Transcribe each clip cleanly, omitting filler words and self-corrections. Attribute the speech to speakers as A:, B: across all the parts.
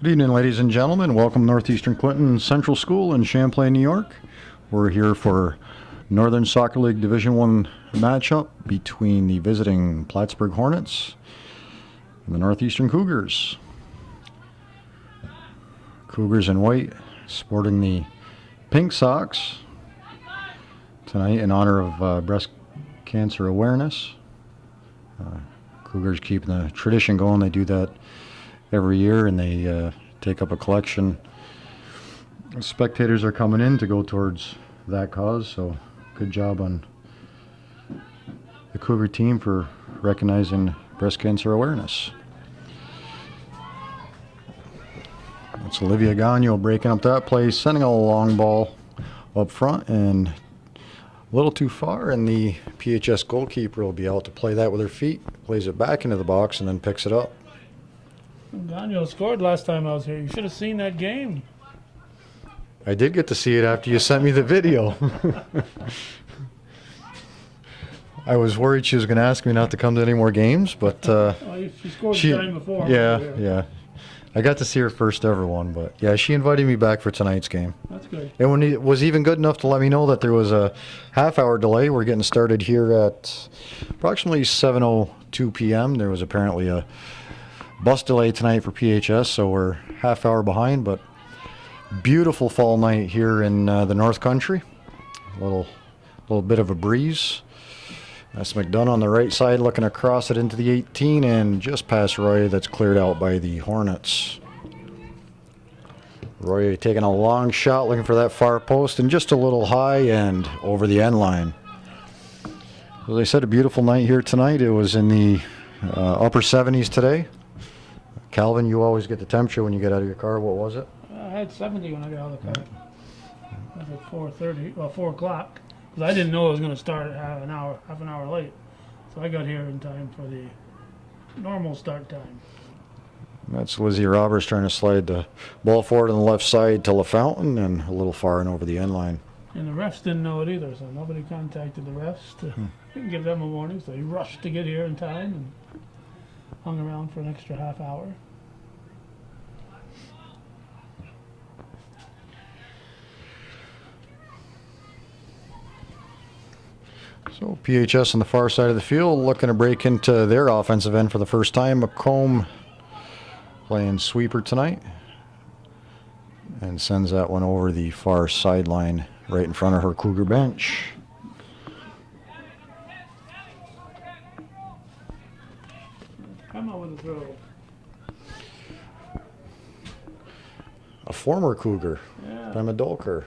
A: Good evening, ladies and gentlemen. Welcome to Northeastern Clinton Central School in Champlain, New York. We're here for Northern Soccer League Division I matchup between the visiting Plattsburgh Hornets and the Northeastern Cougars. Cougars in white, sporting the pink socks tonight in honor of breast cancer awareness. Cougars keeping the tradition going. They do that every year, and they take up a collection. Spectators are coming in to go towards that cause, so good job on the Cougar team for recognizing breast cancer awareness. That's Olivia Gagno breaking up that play, sending a long ball up front and a little too far, and the PHS goalkeeper will be out to play that with her feet, plays it back into the box, and then picks it up.
B: Daniel scored last time I was here. You should have seen that game.
A: I did get to see it after you sent me the video. I was worried she was going to ask me not to come to any more games, but
B: she scored the time before.
A: Yeah. I got to see her first ever one, but yeah, she invited me back for tonight's game.
B: That's good.
A: And when it was even good enough to let me know that there was a half-hour delay. We're getting started here at approximately 7:02 p.m. There was apparently a bus delay tonight for PHS, so we're half-hour behind, but beautiful fall night here in the North Country. A little bit of a breeze. That's McDonough on the right side looking across it into the 18 and just past Roy. That's cleared out by the Hornets. Roy taking a long shot looking for that far post and just a little high and over the end line. As I said, a beautiful night here tonight. It was in the upper 70s today. Calvin, you always get the temperature when you get out of your car. What was it?
B: I had 70 when I got out of the car. It was at 4:30, well 4 o'clock, because I didn't know it was going to start at half an hour late. So I got here in time for the normal start time.
A: That's Lizzie Roberts trying to slide the ball forward on the left side to LaFountain and a little far and over the end line.
B: And the refs didn't know it either, so nobody contacted the refs to give them a warning. So he rushed to get here in time and hung around for an extra half hour.
A: So PHS on the far side of the field looking to break into their offensive end for the first time. McComb playing sweeper tonight and sends that one over the far sideline right in front of her Cougar bench.
B: Come on with the throw.
A: A former Cougar,
B: Yeah.
A: Pemidolker.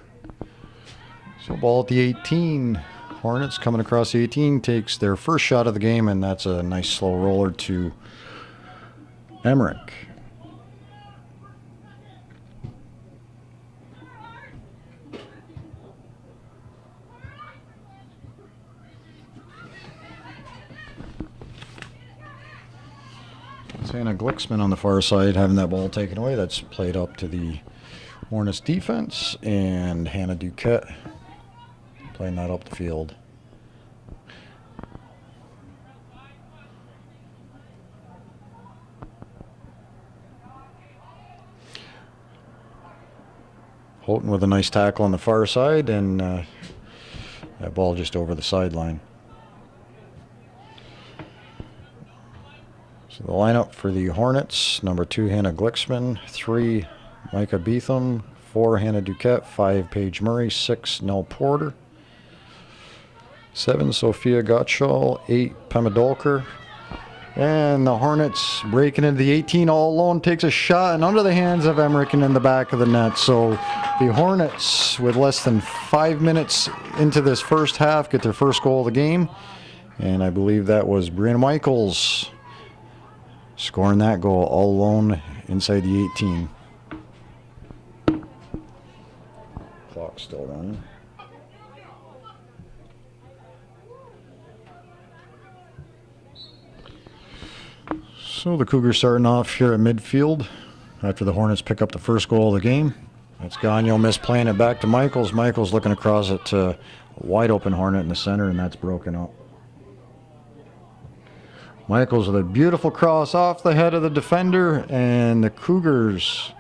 A: So ball at the 18. Hornets coming across the 18, takes their first shot of the game, and that's a nice slow roller to Emmerich. It's Hannah Glicksman on the far side having that ball taken away. That's played up to the Hornets defense, and Hannah Duquette playing that up the field. Houghton with a nice tackle on the far side, and that ball just over the sideline. So the lineup for the Hornets: number 2, Hannah Glicksman; 3, Micah Beetham; 4, Hannah Duquette; 5, Paige Murray; 6, Nell Porter; 7, Sophia Gottschall; 8, Pemidolker. And the Hornets breaking into the 18 all alone, takes a shot and under the hands of Emmerich and in the back of the net. So the Hornets, with less than 5 minutes into this first half, get their first goal of the game. And I believe that was Brianna Michaels scoring that goal all alone inside the 18. Clock still running. So the Cougars starting off here at midfield after the Hornets pick up the first goal of the game. That's Gagno misplaying it back to Michaels. Michaels looking across it to a wide open Hornet in the center, and that's broken up. Michaels with a beautiful cross off the head of the defender, and the Cougars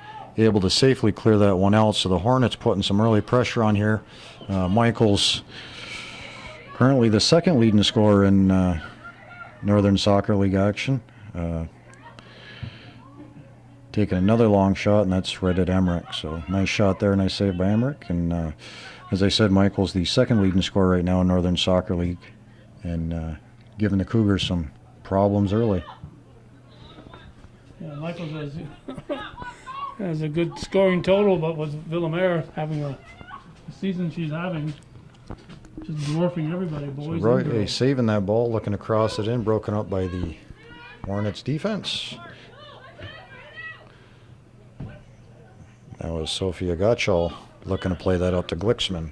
A: able to safely clear that one out. So the Hornets putting some early pressure on here. Michaels currently the second leading scorer in Northern Soccer League action. Taking another long shot, and that's right at Emmerich. So nice shot there, nice save by Emmerich. And as I said, Michael's the second leading scorer right now in Northern Soccer League, and giving the Cougars some problems early.
B: Yeah, Michaels has a good scoring total, but with Villamere having the season she's having, just dwarfing everybody, boys and
A: Roy
B: girls.
A: saving that ball, looking to cross it in, broken up by the Hornets defense. That was Sophia Gottschall looking to play that up to Glicksman.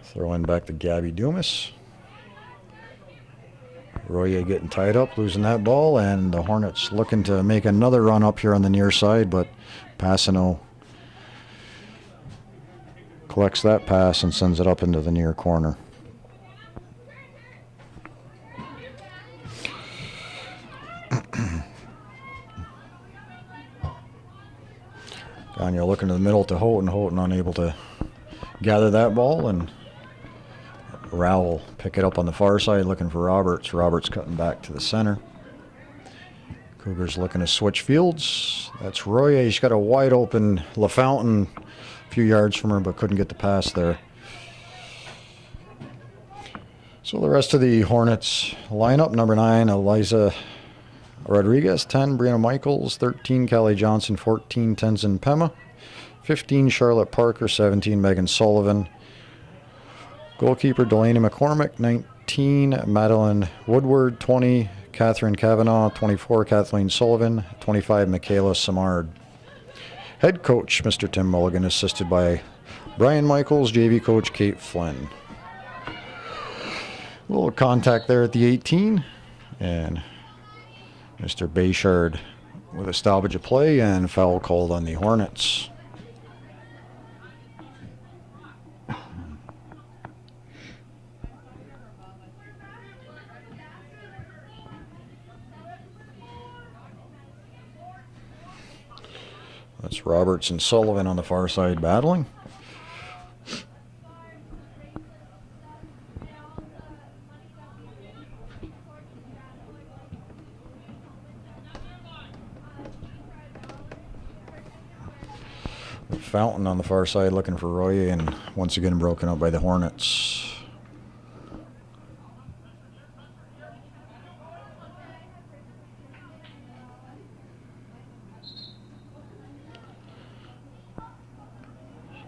A: Throwing back to Gabby Dumas. Royer getting tied up, losing that ball, and the Hornets looking to make another run up here on the near side, but Passano collects that pass and sends it up into the near corner. Gagne looking to the middle to Houghton. Houghton unable to gather that ball, and Rowell pick it up on the far side looking for Roberts. Roberts cutting back to the center. Cougars looking to switch fields. That's Royer. He's got a wide open LaFountain a few yards from her, but couldn't get the pass there. So the rest of the Hornets lineup: number 9, Eliza Rodriguez; 10, Brianna Michaels; 13, Callie Johnson; 14, Tenzin Pema; 15, Charlotte Parker; 17, Megan Sullivan; goalkeeper Delaney McCormick; 19, Madeline Woodward; 20, Catherine Kavanaugh; 24, Kathleen Sullivan; 25, Michaela Samard. Head coach Mr. Tim Mulligan, assisted by Brian Michaels, JV coach Kate Flynn. A little contact there at the 18, and Mr. Bayshard with a stoppage of play and foul called on the Hornets. That's Roberts and Sullivan on the far side battling. Fountain on the far side looking for Royer, and once again broken up by the Hornets.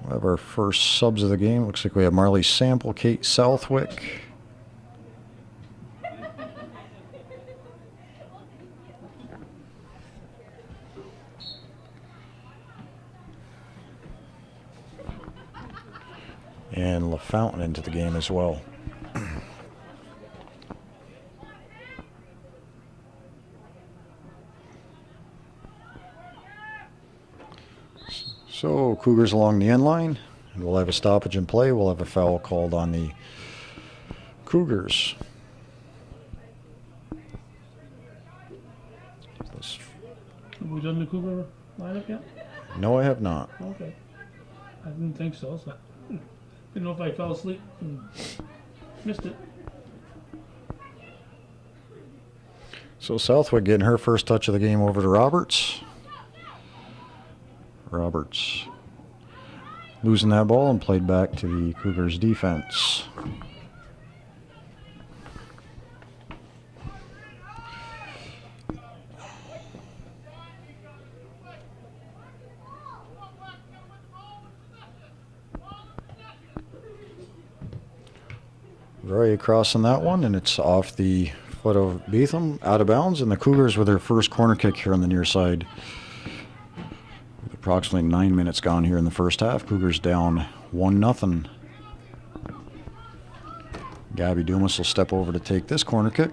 A: We'll have our first subs of the game. Looks like we have Marley Sample, Kate Southwick, and LaFountain into the game as well. So Cougars along the end line, and we'll have a stoppage in play. We'll have a foul called on the Cougars.
B: Have we done the Cougar lineup yet?
A: No, I have not.
B: Okay. I didn't think so, so didn't know if I fell asleep and missed it.
A: So Southwick getting her first touch of the game over to Roberts. Roberts losing that ball and played back to the Cougars defense. Roy crossing that one, and it's off the foot of Beetham, out of bounds, and the Cougars with their first corner kick here on the near side. With approximately 9 minutes gone here in the first half, Cougars down 1-0. Gabby Dumas will step over to take this corner kick.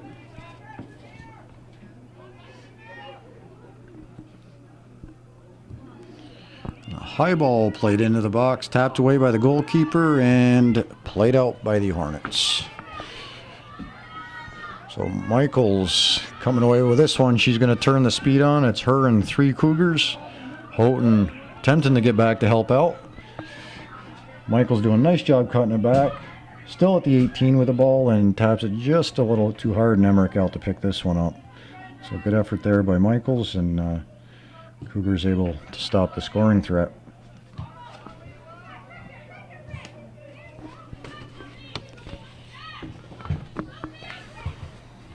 A: A high ball played into the box, tapped away by the goalkeeper, and played out by the Hornets. So Michael's coming away with this one. She's going to turn the speed on. It's her and 3 Cougars. Houghton attempting to get back to help out. Michael's doing a nice job cutting it back. Still at the 18 with the ball and taps it just a little too hard, and Emmerich out to pick this one up. So good effort there by Michaels, and Cougars able to stop the scoring threat.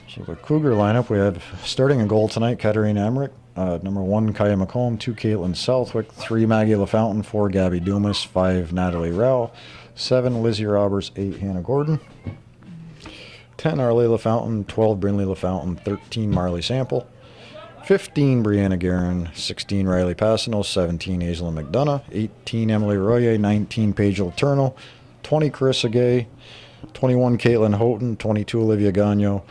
A: So the Cougar lineup, we have starting a goal tonight, Katarina Emmerich. Number 1, Kaya McComb. 2, Caitlin Southwick. 3, Maggie LaFountain. 4, Gabby Dumas. 5, Natalie Rao. 7, Lizzie Roberts. 8, Hannah Gordon. 10, Arlie LaFountain. 12, Brinley LaFountain. 13, Marley Sample. 15, Brianna Guerin. 16, Riley Passano. 17, Aislinn McDonough. 18, Emily Royer. 19, Paige Letourneau. 20, Carissa Gay. 21, Caitlin Houghton. 22, Olivia Gagnon.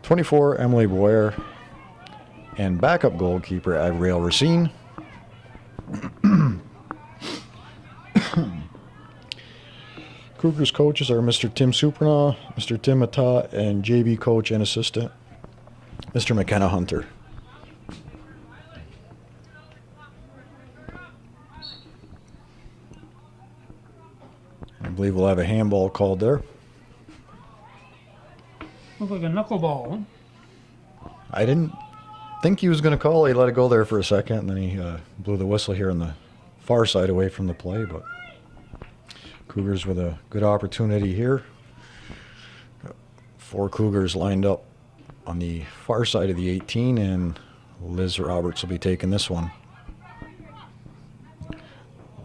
A: 24, Emily Boyer. And backup goalkeeper, Avril Racine. Cougars coaches are Mr. Tim Supranaw, Mr. Tim Mata, and JV coach and assistant, Mr. McKenna Hunter. I believe we'll have a handball called there.
B: Look like a knuckleball, huh?
A: I didn't think he was going to call. He let it go there for a second, and then he blew the whistle here on the far side away from the play. But Cougars with a good opportunity here. 4 Cougars lined up on the far side of the 18, and Liz Roberts will be taking this one.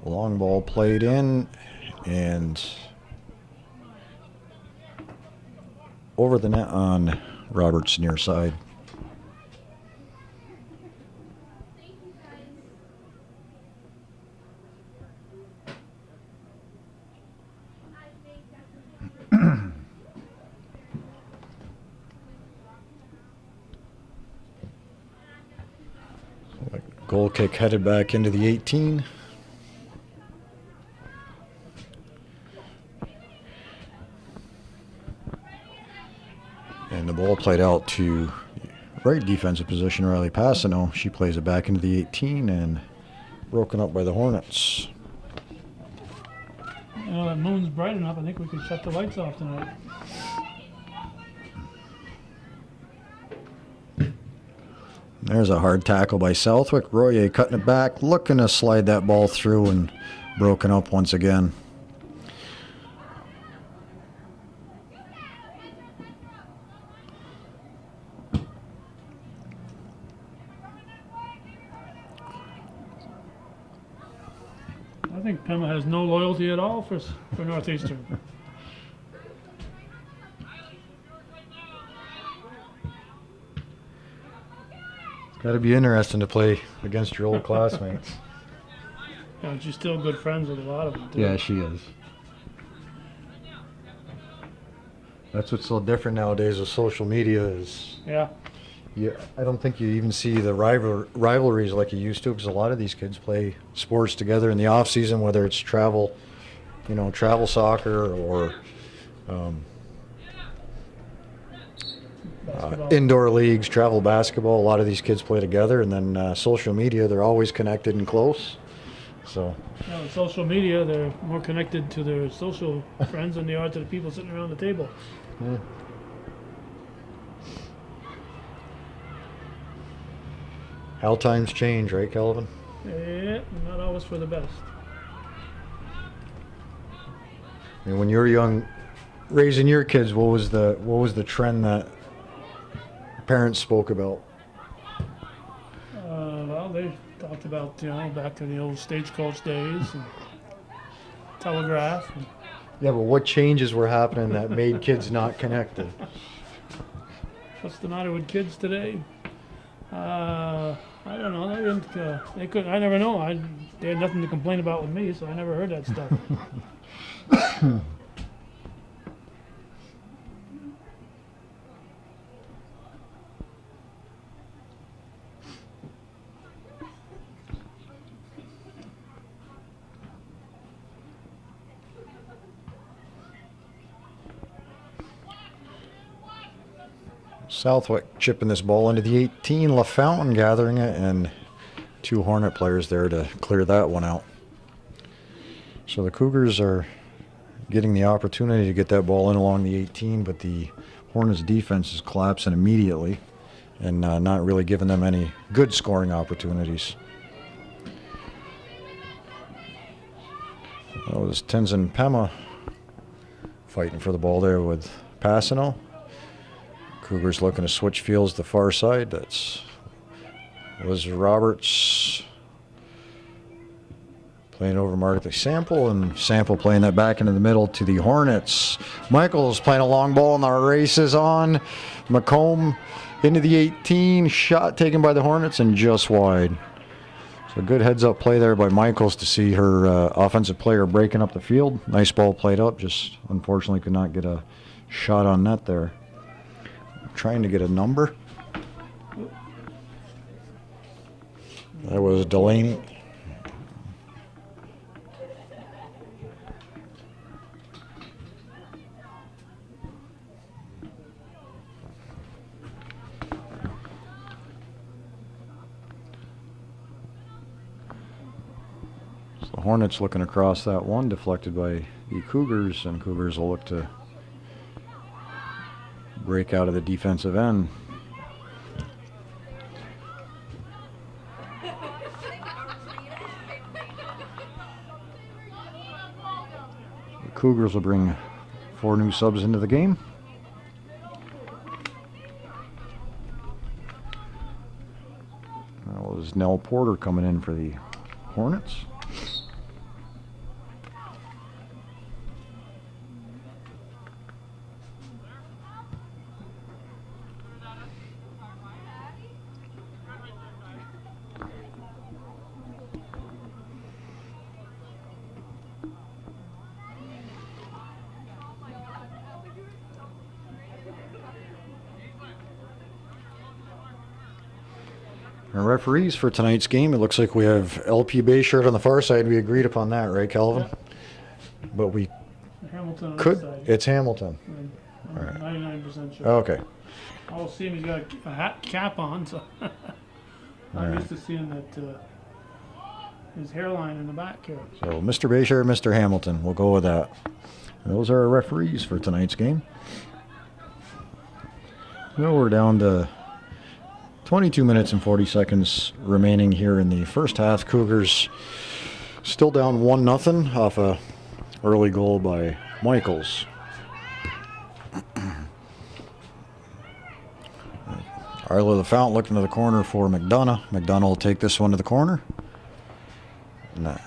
A: Long ball played in, and over the net on Roberts' near side. Goal kick headed back into the 18. And the ball played out to right defensive position, Riley Passano. She plays it back into the 18 and broken up by the Hornets.
B: You know, that moon's bright enough. I think we could shut the lights off tonight.
A: There's a hard tackle by Southwick. Royer cutting it back, looking to slide that ball through, and broken up once again.
B: I think Pema has no loyalty at all for Northeastern.
A: Got to be interesting to play against your old classmates.
B: Yeah, and she's still good friends with a lot of them, too.
A: Yeah, she is. That's what's so different nowadays with social media is.
B: Yeah.
A: Yeah, I don't think you even see the rivalries like you used to, because a lot of these kids play sports together in the off season, whether it's travel soccer or indoor leagues, travel basketball. A lot of these kids play together, and then social media, they're always connected and close. So.
B: Now, with social media, they're more connected to their social friends than they are to the people sitting around the table.
A: Yeah. How times change, right, Calvin?
B: Yeah, not always for the best.
A: I mean, when you were young, raising your kids, what was the trend that parents spoke about?
B: Well, they talked about, back to the old stagecoach days and telegraph. And
A: Yeah, but what changes were happening that made kids not connected?
B: what's the matter with kids today? I don't know. They couldn't. I never know. They had nothing to complain about with me, so I never heard that stuff.
A: Southwick chipping this ball into the 18. LaFountain gathering it, and 2 Hornet players there to clear that one out. So the Cougars are getting the opportunity to get that ball in along the 18, but the Hornets defense is collapsing immediately and not really giving them any good scoring opportunities. That was Tenzin Pema fighting for the ball there with Passano. Cougars looking to switch fields to the far side. Was Roberts playing over Mark Sample, and Sample playing that back into the middle to the Hornets. Michaels playing a long ball, and the race is on. McComb into the 18, shot taken by the Hornets and just wide. So good heads-up play there by Michaels to see her offensive player breaking up the field. Nice ball played up, just unfortunately could not get a shot on net there. Trying to get a number. That was Delaney. So the Hornets looking across that one, deflected by the Cougars, and Cougars will look to break out of the defensive end. The Cougars will bring 4 new subs into the game. That was Nell Porter coming in for the Hornets. Our referees for tonight's game, it looks like we have LP Bayshirt on the far side. We agreed upon that, right, Calvin?
B: Yep.
A: But we
B: Hamilton on
A: could.
B: this side.
A: It's Hamilton.
B: I'm
A: All right.
B: 99% sure.
A: Okay.
B: I'll see him. He's got a hat cap on, so
A: All
B: I'm
A: right.
B: used to seeing that his hairline in the back here.
A: So Mr. Bayshirt, Mr. Hamilton. We'll go with that. Those are our referees for tonight's game. Well, we're down to 22 minutes and 40 seconds remaining here in the first half. Cougars still down 1-0 off a early goal by Michaels. Arla LaFount looking to the corner for McDonough. McDonough will take this one to the corner. And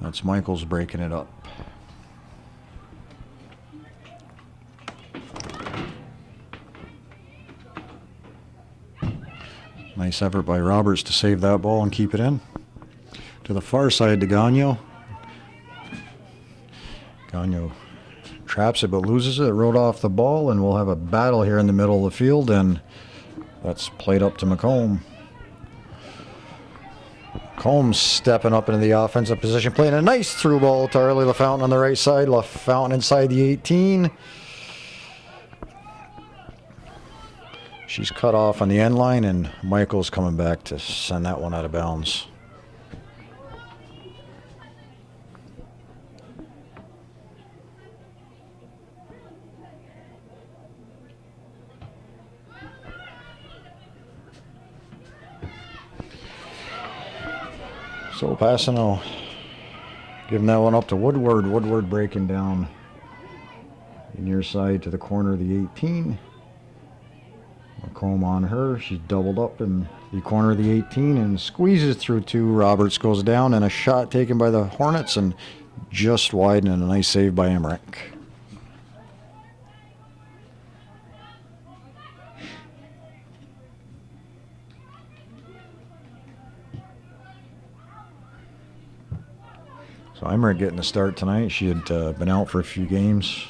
A: that's Michaels breaking it up. Nice effort by Roberts to save that ball and keep it in. To the far side to Gagno. Gagno traps it but loses it. It rode off the ball, and we'll have a battle here in the middle of the field, and that's played up to McComb. Combs stepping up into the offensive position, playing a nice through ball to Arlie LaFountain on the right side. LaFountain inside the 18. She's cut off on the end line, and Michael's coming back to send that one out of bounds. So Passano giving that one up to Woodward. Woodward breaking down the near side to the corner of the 18. McComb on her. She's doubled up in the corner of the 18 and squeezes through 2. Roberts goes down, and a shot taken by the Hornets and just wide, and a nice save by Emmerich. So Emmerich getting a start tonight. She had been out for a few games.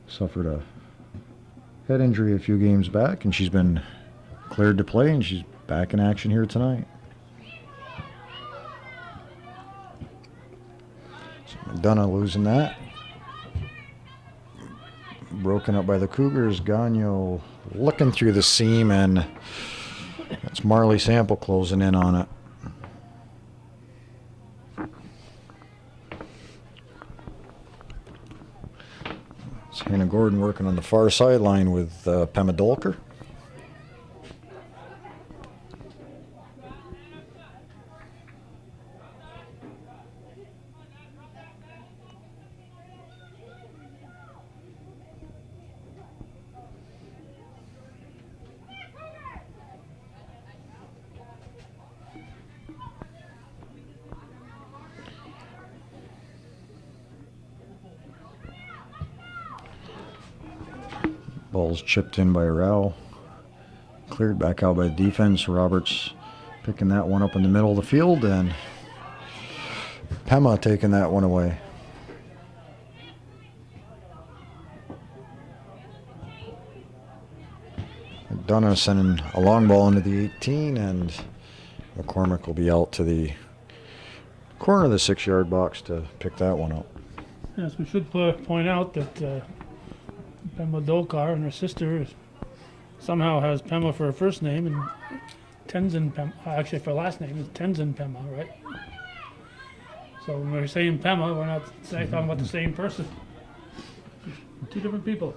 A: Suffered a head injury a few games back, and she's been cleared to play, and she's back in action here tonight. So McDonough losing that. broken up by the Cougars. Gagno looking through the seam, and that's Marley Sample closing in on it. It's Hannah Gordon working on the far sideline with Pema Dolker. Ball's chipped in by Rao. Cleared back out by the defense. Roberts picking that one up in the middle of the field, and Pema taking that one away. McDonough sending a long ball into the 18, and McCormick will be out to the corner of the 6-yard box to pick that one up.
B: Yes, we should point out that Pema Dolkar and her sister somehow has Pema for her first name and Tenzin Pema. Actually, for her last name is Tenzin Pema, right? So when we're saying Pema, we're not talking about the same person. Two different people.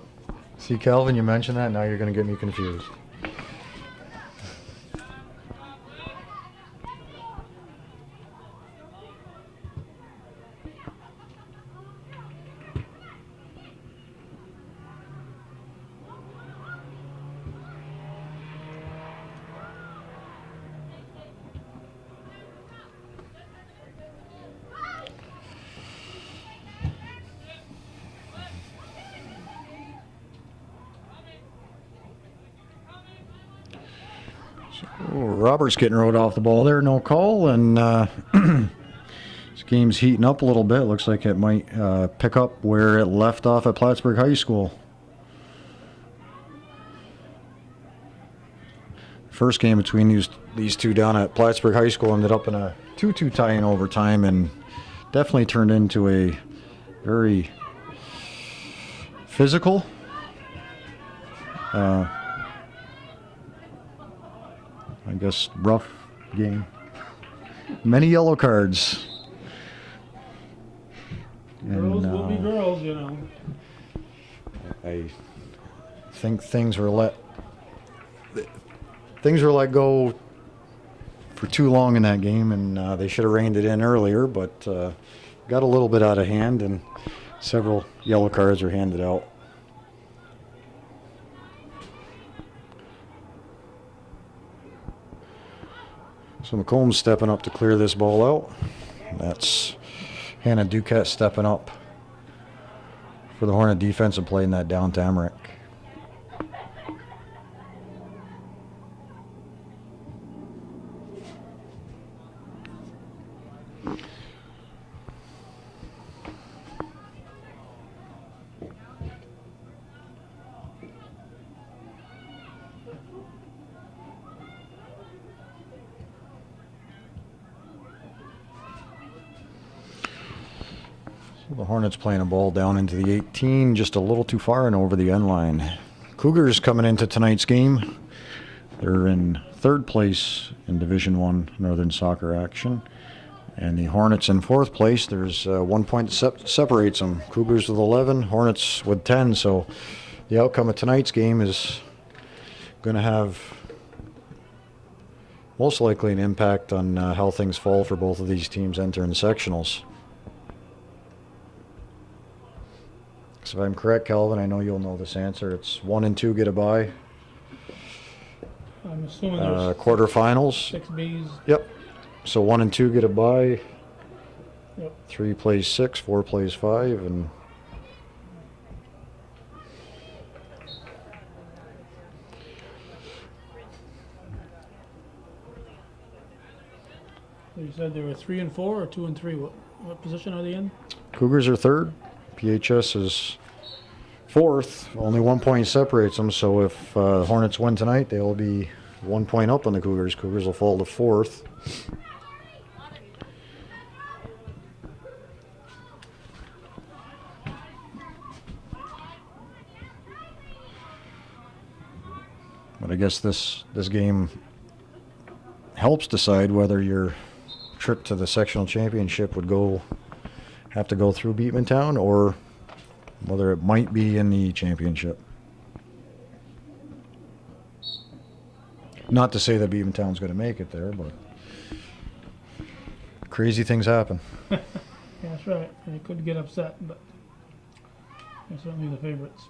A: See, Calvin, you mentioned that. Now you're going to get me confused. Roberts getting rode off the ball there, no call, and this game's heating up a little bit. Looks like it might pick up where it left off at Plattsburgh High School. First game between these two down at Plattsburgh High School ended up in a 2-2 tie in overtime, and definitely turned into a very physical, I guess, rough game. Many yellow cards.
B: Girls will be girls, you know.
A: I think things were let go for too long in that game, and they should have reined it in earlier, but got a little bit out of hand, and several yellow cards were handed out. So McCombs stepping up to clear this ball out. That's Hannah Duquette stepping up for the Hornet defensive play in that down to Emmerich. The Hornets playing a ball down into the 18, just a little too far and over the end line. Cougars coming into tonight's game. They're in third place in Division I Northern Soccer action. And the Hornets in fourth place. There's 1 point that separates them. Cougars with 11, Hornets with 10. So the outcome of tonight's game is going to have most likely an impact on how things fall for both of these teams entering the sectionals. So if I'm correct, Calvin, I know you'll know this answer. It's 1 and 2 get a bye.
B: I'm assuming there's
A: quarterfinals.
B: 6 Bs.
A: Yep. So 1 and 2 get a bye.
B: Yep.
A: 3 plays 6, 4 plays 5, and
B: You said they were 3 and 4 or 2 and 3. What position are they in?
A: Cougars are third. PHS is fourth. Only 1 point separates them. So if Hornets win tonight, they'll be 1 point up on the Cougars. Cougars will fall to fourth. But I guess this game helps decide whether your trip to the sectional championship would have to go through Beatmantown, or whether it might be in the championship. Not to say that Beatmantown's going to make it there, but crazy things happen.
B: Yeah, that's right. And they could get upset, but they're certainly the favorites.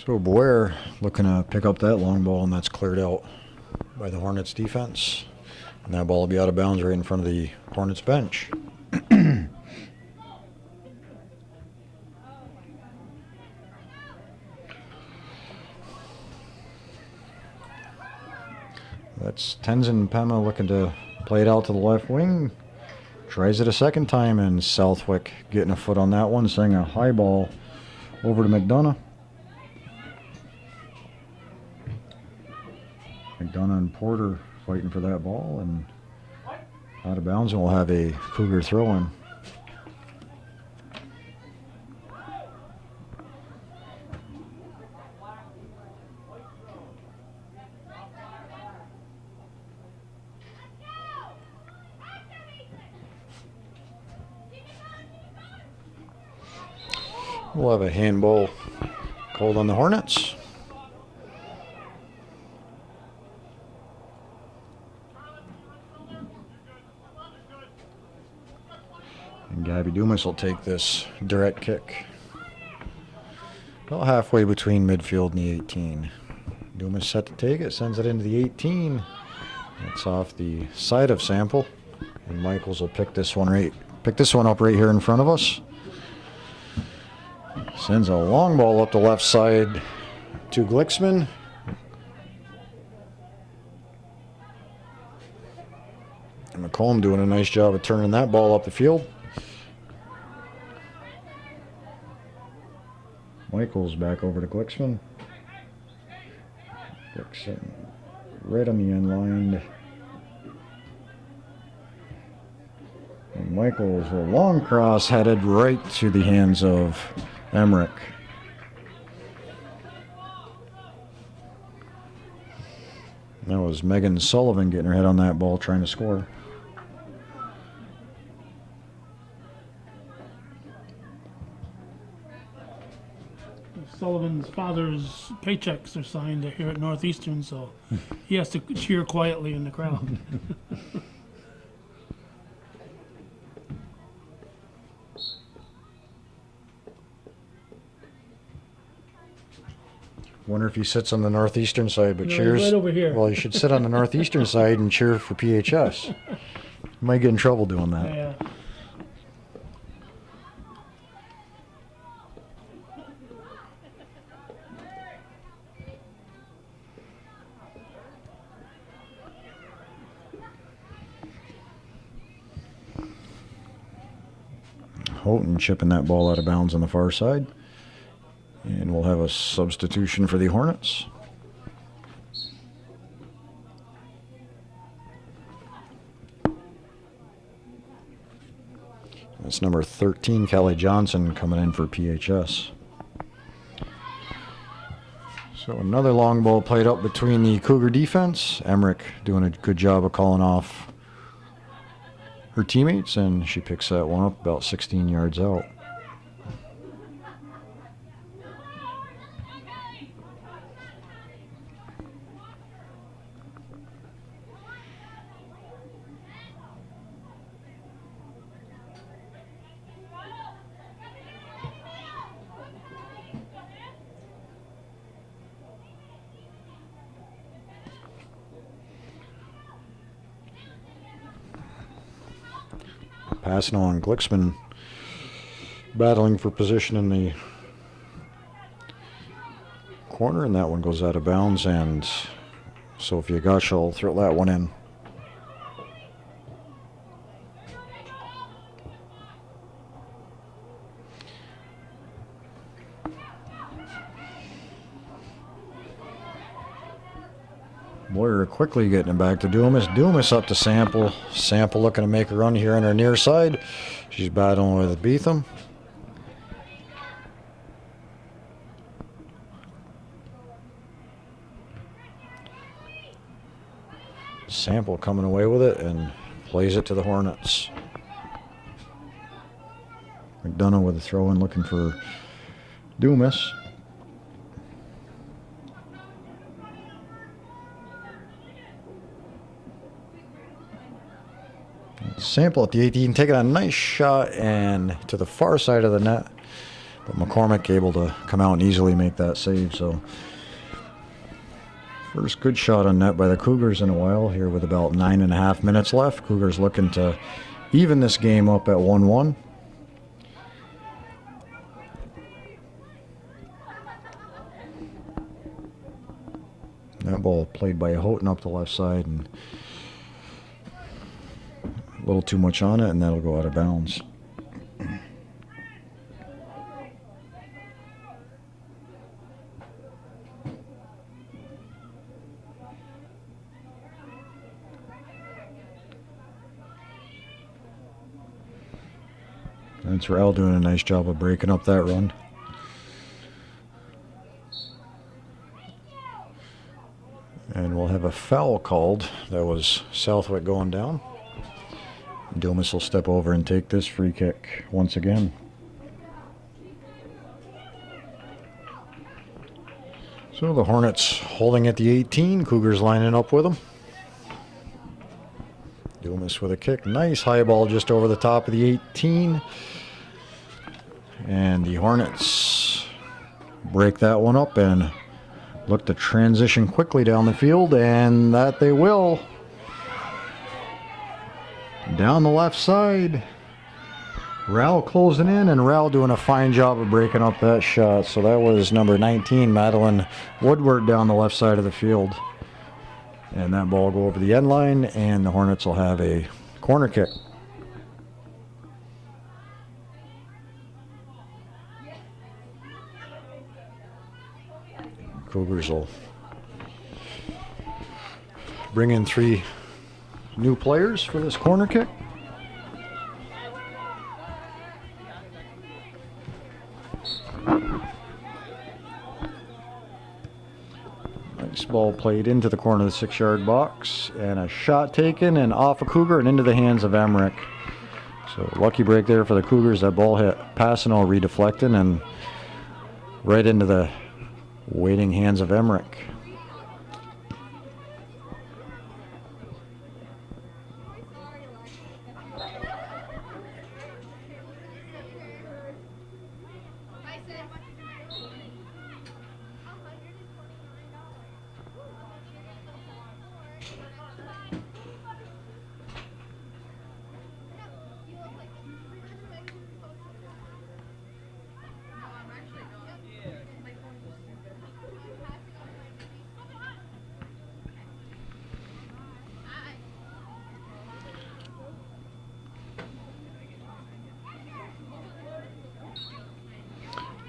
A: So Boer looking to pick up that long ball, and that's cleared out by the Hornets defense. And that ball will be out of bounds right in front of the Hornets bench. That's Tenzin Pema looking to play it out to the left wing. Tries it a second time, and Southwick getting a foot on that one, sending a high ball over to McDonough. McDonough and Porter fighting for that ball, and out of bounds, and we'll have a Cougar throw in. We'll have a handball called on the Hornets. And Gabby Dumas will take this direct kick. About halfway between midfield and the 18. Dumas set to take it, sends it into the 18. It's off the side of Sample. And Michaels will pick this one up right here in front of us. Sends a long ball up the left side to Glicksman. And McComb doing a nice job of turning that ball up the field. Michaels back over to Glicksman. Glicksman right on the end line. And Michaels, a long cross headed right to the hands of Emmerich. That was Megan Sullivan getting her head on that ball trying to score.
B: Sullivan's father's paychecks are signed here at Northeastern, so he has to cheer quietly in the crowd.
A: Wonder if he sits on the Northeastern side but
B: No,
A: cheers.
B: right over here.
A: Well, he should sit on the Northeastern side and cheer for PHS. You might get in trouble doing that.
B: Yeah.
A: Houghton chipping that ball out of bounds on the far side. And we'll have a substitution for the Hornets. That's number 13, Kelly Johnson, coming in for PHS. So another long ball played up between the Cougar defense. Emmerich doing a good job of calling off her teammates, and she picks that one up about 16 yards out. Passing on, Glicksman battling for position in the corner, and that one goes out of bounds, and Sophia Gush will throw that one in. Boyer quickly getting it back to Dumas. Dumas up to Sample. Sample looking to make a run here on her near side. She's battling with Beetham. Sample coming away with it and plays it to the Hornets. McDonough with a throw in looking for Dumas. Sample at the 18, taking a nice shot and to the far side of the net. But McCormick able to come out and easily make that save. So first good shot on net by the Cougars in a while here with about 9.5 minutes left. Cougars looking to even this game up at 1-1. That ball played by Houghton up the left side and a little too much on it, and that'll go out of bounds. That's Raul doing a nice job of breaking up that run. And we'll have a foul called. That was Southwick going down. Dumas will step over and take this free kick once again. So the Hornets holding at the 18. Cougars lining up with them. Dumas with a kick. Nice high ball just over the top of the 18. And the Hornets break that one up and look to transition quickly down the field, and that they will. Down the left side. Raul closing in, and Raul doing a fine job of breaking up that shot. So that was number 19, Madeline Woodward, down the left side of the field. And that ball will go over the end line, and the Hornets will have a corner kick. Cougars will bring in 3 new players for this corner kick. Nice ball played into the corner of the 6-yard box, and a shot taken and off a Cougar and into the hands of Emmerich. So lucky break there for the Cougars. That ball hit Passano, redeflecting and right into the waiting hands of Emmerich.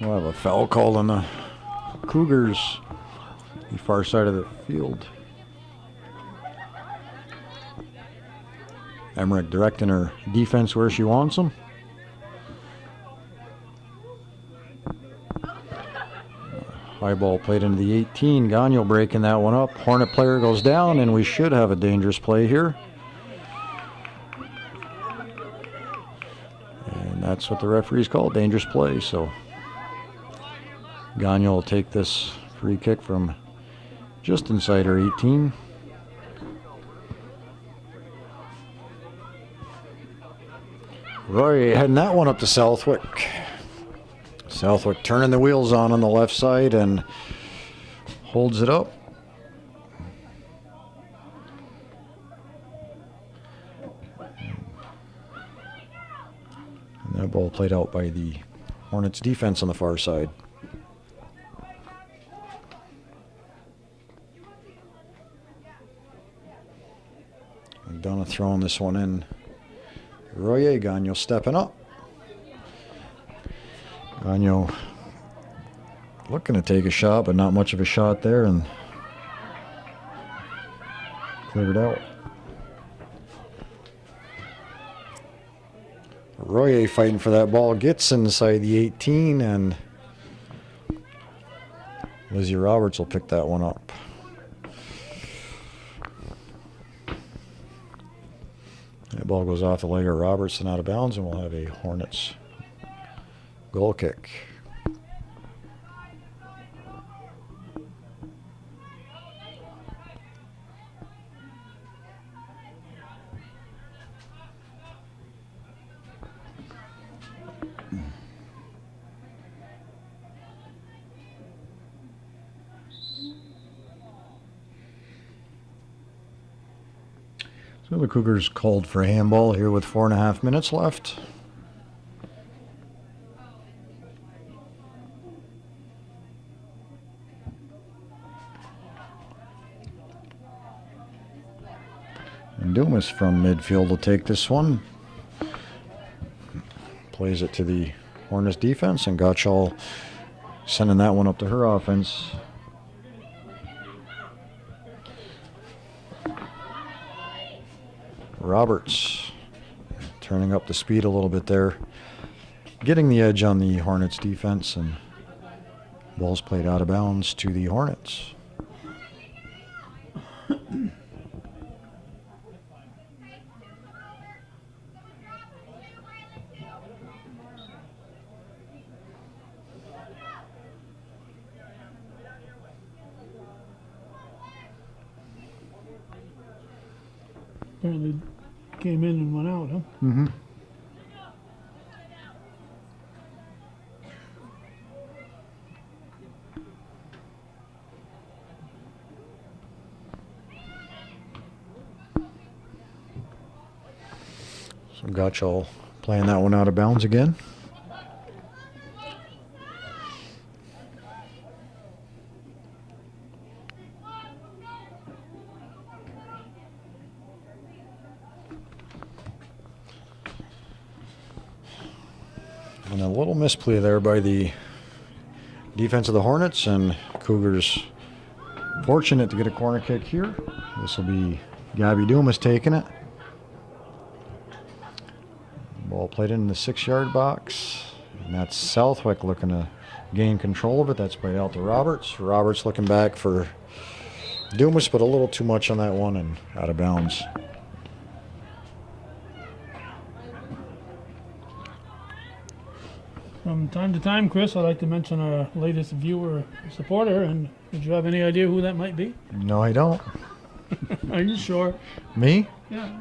A: We'll have a foul called on the Cougars, the far side of the field. Emmerich directing her defense where she wants them. High ball played into the 18. Gagnon breaking that one up. Hornet player goes down, and we should have a dangerous play here. And that's what the referees call dangerous play. So Gagnon will take this free kick from just inside her 18. Roy heading that one up to Southwick. Southwick turning the wheels on the left side and holds it up. And that ball played out by the Hornets defense on the far side. McDonough throwing this one in. Royer, Gagnon stepping up. Gagnon looking to take a shot, but not much of a shot there. And cleared out. Royer fighting for that ball, gets inside the 18, and Lizzie Roberts will pick that one up. That ball goes off the leg of Roberts and out of bounds, and we'll have a Hornets goal kick. So the Cougars called for a handball here with 4.5 minutes left. And Dumas from midfield will take this one. Plays it to the Hornets defense, and Gottschall sending that one up to her offense. Roberts turning up the speed a little bit there, getting the edge on the Hornets defense, and ball's played out of bounds to the Hornets.
B: Apparently came in and went out, huh?
A: Mm-hmm. So Gottschall playing that one out of bounds again. And a little misplay there by the defense of the Hornets, and Cougars fortunate to get a corner kick here. This will be Gabby Dumas taking it. Ball played in the 6-yard box, and that's Southwick looking to gain control of it. That's played out to Roberts. Roberts looking back for Dumas, but a little too much on that one and out of bounds.
B: From time to time, Chris, I'd like to mention our latest viewer supporter, and did you have any idea who that might be?
A: No, I don't.
B: Are you sure?
A: Me?
B: Yeah.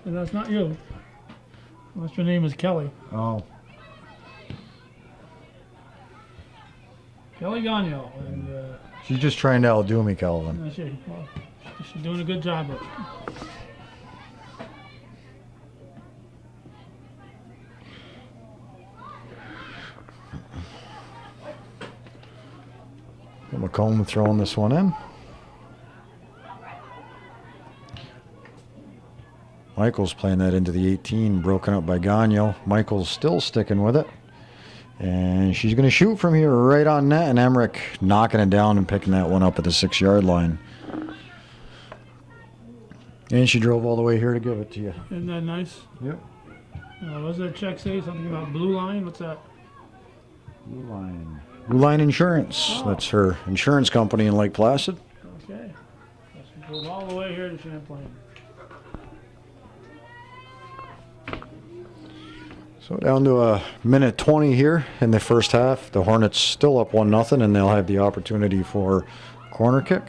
B: And that's not you. Unless your name is Kelly.
A: Oh.
B: Kelly Gagnon. And
A: She's just trying to outdo me, Calvin.
B: she's doing a good job of it.
A: McComb throwing this one in. Michael's playing that into the 18, broken up by Gagnon. Michael's still sticking with it. And she's going to shoot from here right on net, and Emmerich knocking it down and picking that one up at the 6-yard line. And she drove all the way here to give it to you.
B: Isn't that nice?
A: Yep.
B: What does that check say? Something about Blue Line? What's that?
A: Blue Line. Blue Line Insurance.
B: Oh.
A: That's her insurance company in Lake Placid.
B: Okay. She drove all the way here to Champlain.
A: So down to a minute 20 here in the first half. The Hornets still up 1-0, and they'll have the opportunity for corner kick.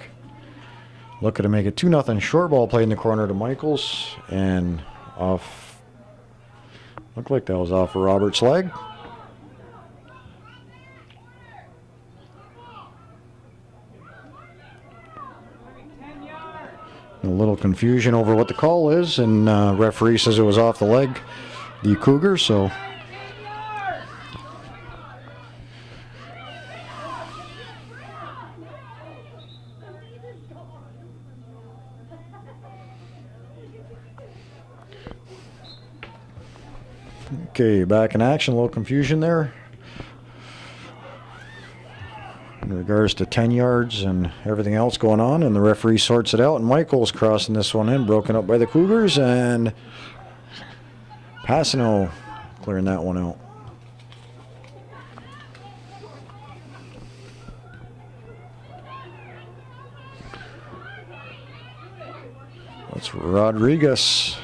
A: Looking to make it 2-0. Short ball played in the corner to Michaels, and off. Looked like that was off of Robert's leg. A little confusion over what the call is, and referee says it was off the leg, the Cougars, so. Okay, back in action, a little confusion there. in regards to 10 yards and everything else going on, and the referee sorts it out, and Michael's crossing this one in, broken up by the Cougars, and Passano clearing that one out. That's Rodriguez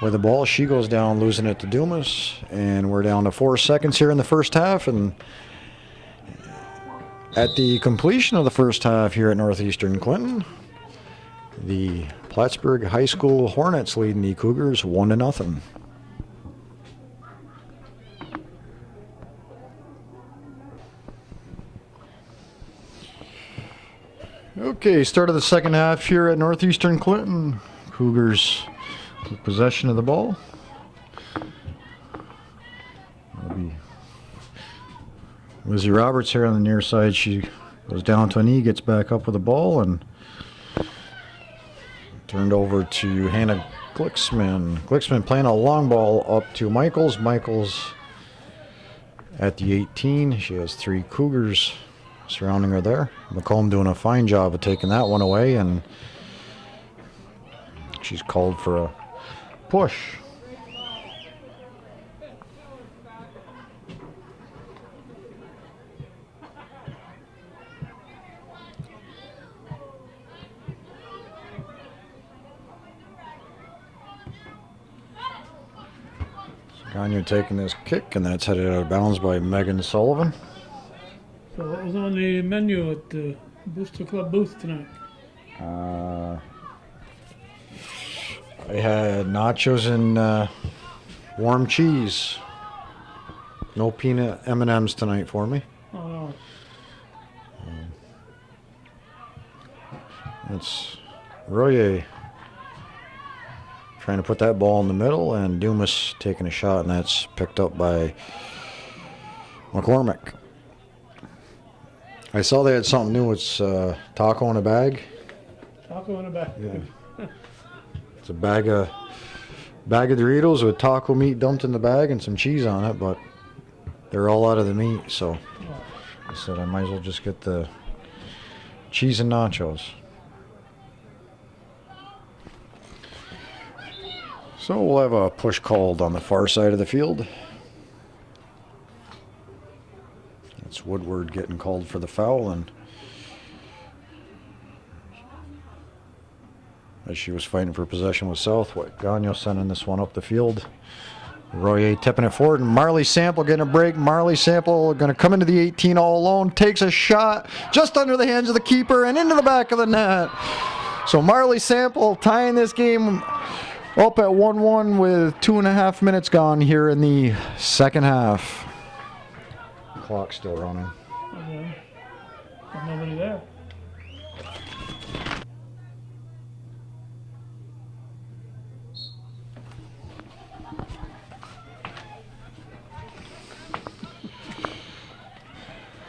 A: with the ball. She goes down, losing it to Dumas, and we're down to 4 seconds here in the first half, and at the completion of the first half here at Northeastern Clinton, the Plattsburgh High School Hornets leading the Cougars 1-0. Okay, start of the second half here at Northeastern Clinton. Cougars with possession of the ball. That'll be Lizzie Roberts here on the near side. She goes down to a knee, gets back up with the ball, and turned over to Hannah Glicksman. Glicksman playing a long ball up to Michaels. Michaels at the 18. She has 3 Cougars surrounding her there. McComb doing a fine job of taking that one away, and she's called for a push. Gagne taking this kick, and that's headed out of bounds by Megan Sullivan.
B: So what was on the menu at the Booster Club booth tonight?
A: I had nachos and warm cheese. No peanut M&Ms tonight for me.
B: Oh no.
A: It's Royer trying to put that ball in the middle, and Dumas taking a shot, and that's picked up by McCormick. I saw they had something new. It's taco in a bag.
B: Taco in a bag.
A: Yeah. It's a bag of Doritos with taco meat dumped in the bag and some cheese on it, but they're all out of the meat, so I said I might as well just get the cheese and nachos. So we'll have a push called on the far side of the field. It's Woodward getting called for the foul, and as she was fighting for possession with Southwick. Gagnon sending this one up the field. Royer tipping it forward, and Marley Sample getting a break. Marley Sample going to come into the 18 all alone, takes a shot just under the hands of the keeper and into the back of the net. So Marley Sample tying this game up at 1-1 with 2.5 minutes gone here in the second half. Clock still running.
B: Okay. There's nobody there.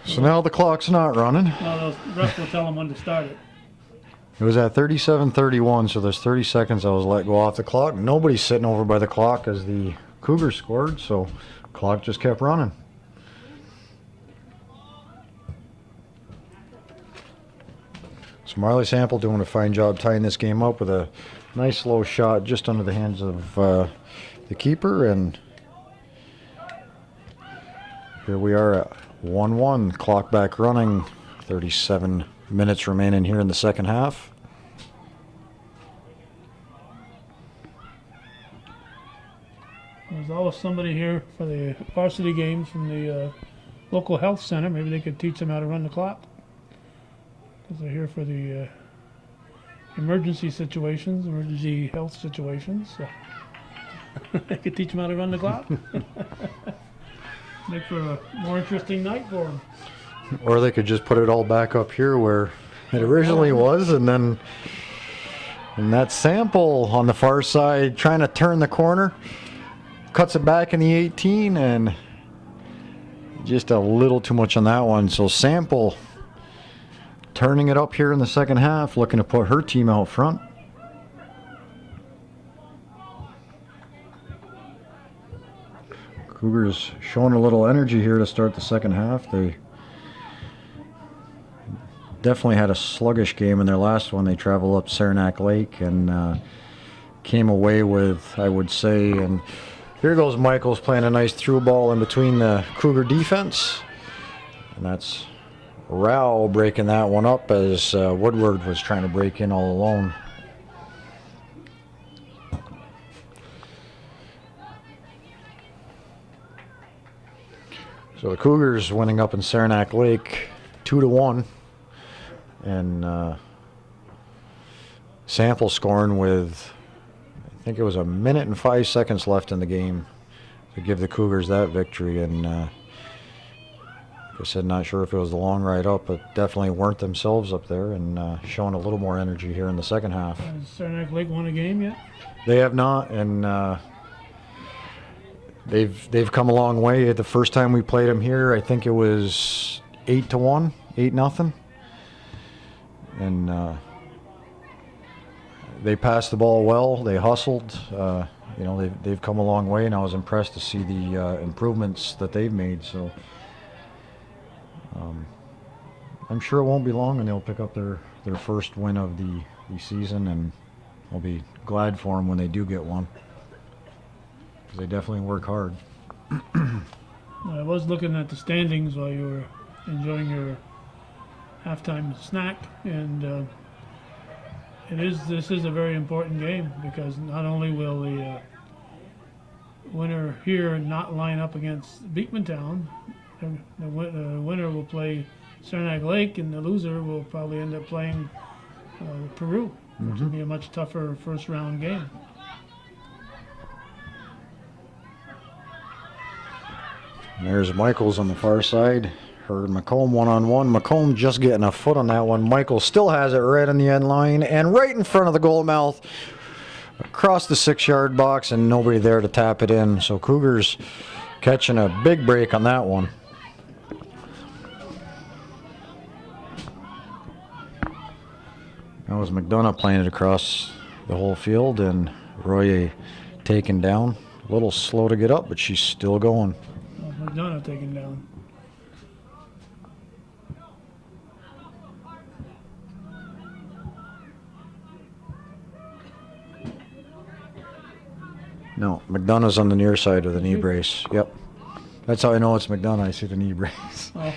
A: So now the clock's not running.
B: No, the ref will tell them when to start it.
A: It was at 37:31, so there's 30 seconds I was let go off the clock. Nobody's sitting over by the clock as the Cougars scored, so the clock just kept running. So Marley Sample doing a fine job tying this game up with a nice low shot just under the hands of the keeper, and here we are at 1-1, clock back running, 37 minutes remaining here in the second half.
B: There's always somebody here for the varsity games from the local health center. Maybe they could teach them how to run the clock. Because they're here for the emergency situations, emergency health situations. So they could teach them how to run the clock. Make for a more interesting night for them.
A: Or they could just put it all back up here where it originally was, and that Sample on the far side trying to turn the corner, cuts it back in the 18, and just a little too much on that one. So Sample turning it up here in the second half, looking to put her team out front. Cougars showing a little energy here to start the second half. They definitely had a sluggish game in their last one. They traveled up Saranac Lake and came away with, I would say, and here goes Michaels playing a nice through ball in between the Cougar defense. And that's Rao breaking that one up as Woodward was trying to break in all alone. So the Cougars winning up in Saranac Lake 2-1. And Sample scoring with, I think it was 1 minute and 5 seconds left in the game to give the Cougars that victory. And like I said, not sure if it was the long ride up, but definitely weren't themselves up there and showing a little more energy here in the second half.
B: Has Saranac Lake won a game yet?
A: They have not, and they've come a long way. The first time we played them here, I think it was 8-1, 8-0, and they passed the ball well. They hustled. You know, they've come a long way, and I was impressed to see the improvements that they've made. So I'm sure it won't be long, and they'll pick up their first win of the season, and I'll be glad for them when they do get one, because they definitely work hard.
B: I was looking at the standings while you were enjoying your halftime snack, and this is a very important game, because not only will the winner here not line up against Beekmantown, the winner will play Saranac Lake, and the loser will probably end up playing Peru, which will be a much tougher first round game.
A: There's Michaels on the far side. Her and McComb one-on-one. McComb just getting a foot on that one. Michaels still has it right on the end line and right in front of the goal mouth, across the 6-yard box, and nobody there to tap it in. So Cougars catching a big break on that one. That was McDonough playing it across the whole field, and Royer taken down. A little slow to get up, but she's still going.
B: McDonough taken down.
A: No, McDonough's on the near side of the knee brace. Yep. That's how I know it's McDonough. I see the knee brace.
B: Oh.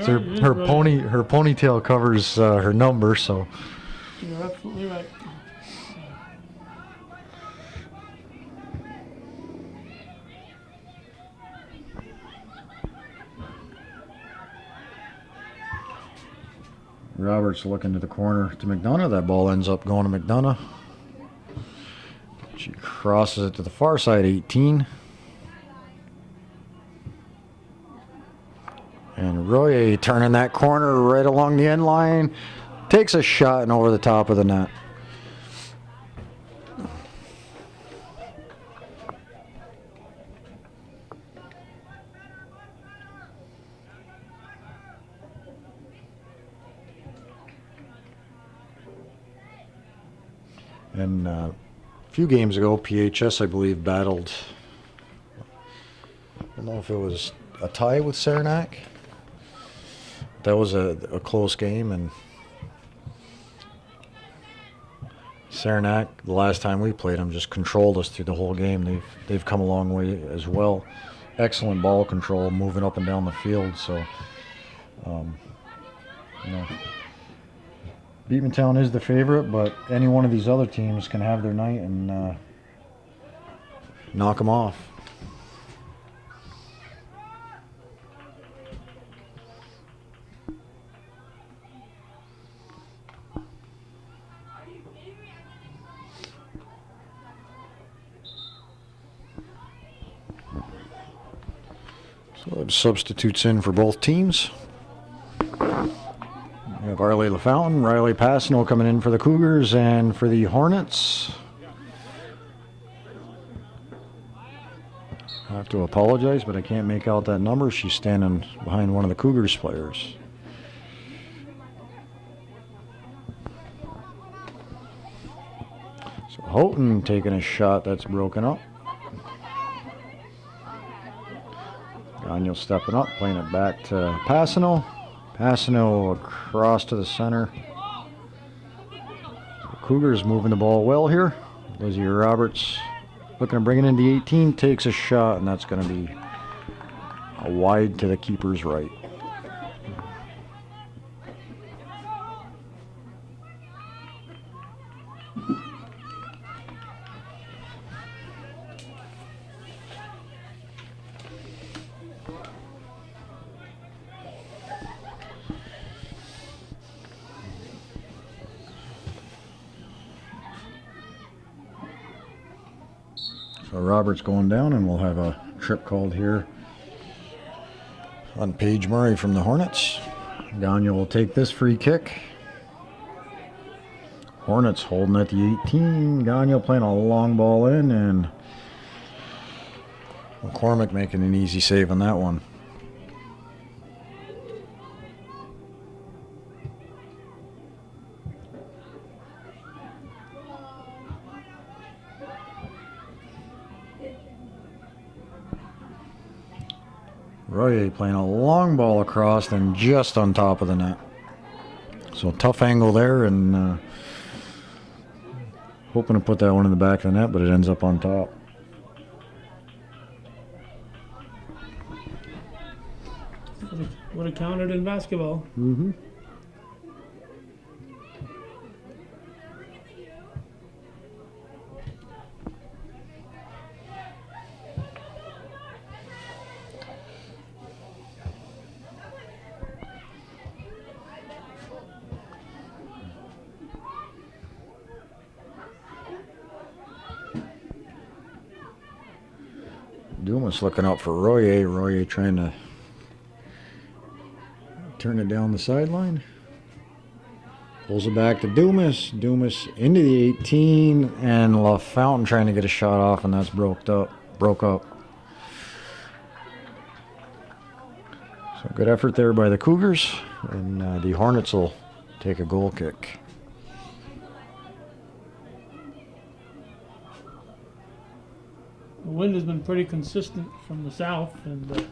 A: So her ponytail covers her number, so.
B: You're absolutely right.
A: Roberts looking to the corner to McDonough. That ball ends up going to McDonough. She crosses it to the far side, 18. And Royer turning that corner right along the end line. Takes a shot and over the top of the net. And a few games ago, PHS, I believe, battled, I don't know if it was a tie with Saranac. That was a close game, and Saranac, the last time we played them, just controlled us through the whole game. They've come a long way as well. Excellent ball control, moving up and down the field. So, you know, Beekmantown is the favorite, but any one of these other teams can have their night and knock them off. So substitutes in for both teams. We have Arley LaFountain, Riley Passano coming in for the Cougars, and for the Hornets, I have to apologize, but I can't make out that number. She's standing behind one of the Cougars players. So Houghton taking a shot that's broken up. Gagnon stepping up, playing it back to Passano. Passing it across to the center. Cougars moving the ball well here. Lizzie Roberts looking to bring it into the 18, takes a shot, and that's going to be a wide to the keeper's right. So Roberts going down, and we'll have a trip called here on Paige Murray from the Hornets. Gagne will take this free kick. Hornets holding at the 18. Gagne playing a long ball in, and McCormick making an easy save on that one. Royer playing a long ball across and just on top of the net. So tough angle there, and hoping to put that one in the back of the net, but it ends up on top.
B: Would have counted in basketball.
A: Mm-hmm. Dumas looking out for Royer. Royer trying to turn it down the sideline. Pulls it back to Dumas. Dumas into the 18, and LaFountain trying to get a shot off, and that's broke up. So good effort there by the Cougars, and the Hornets will take a goal kick.
B: The wind has been pretty consistent from the south, and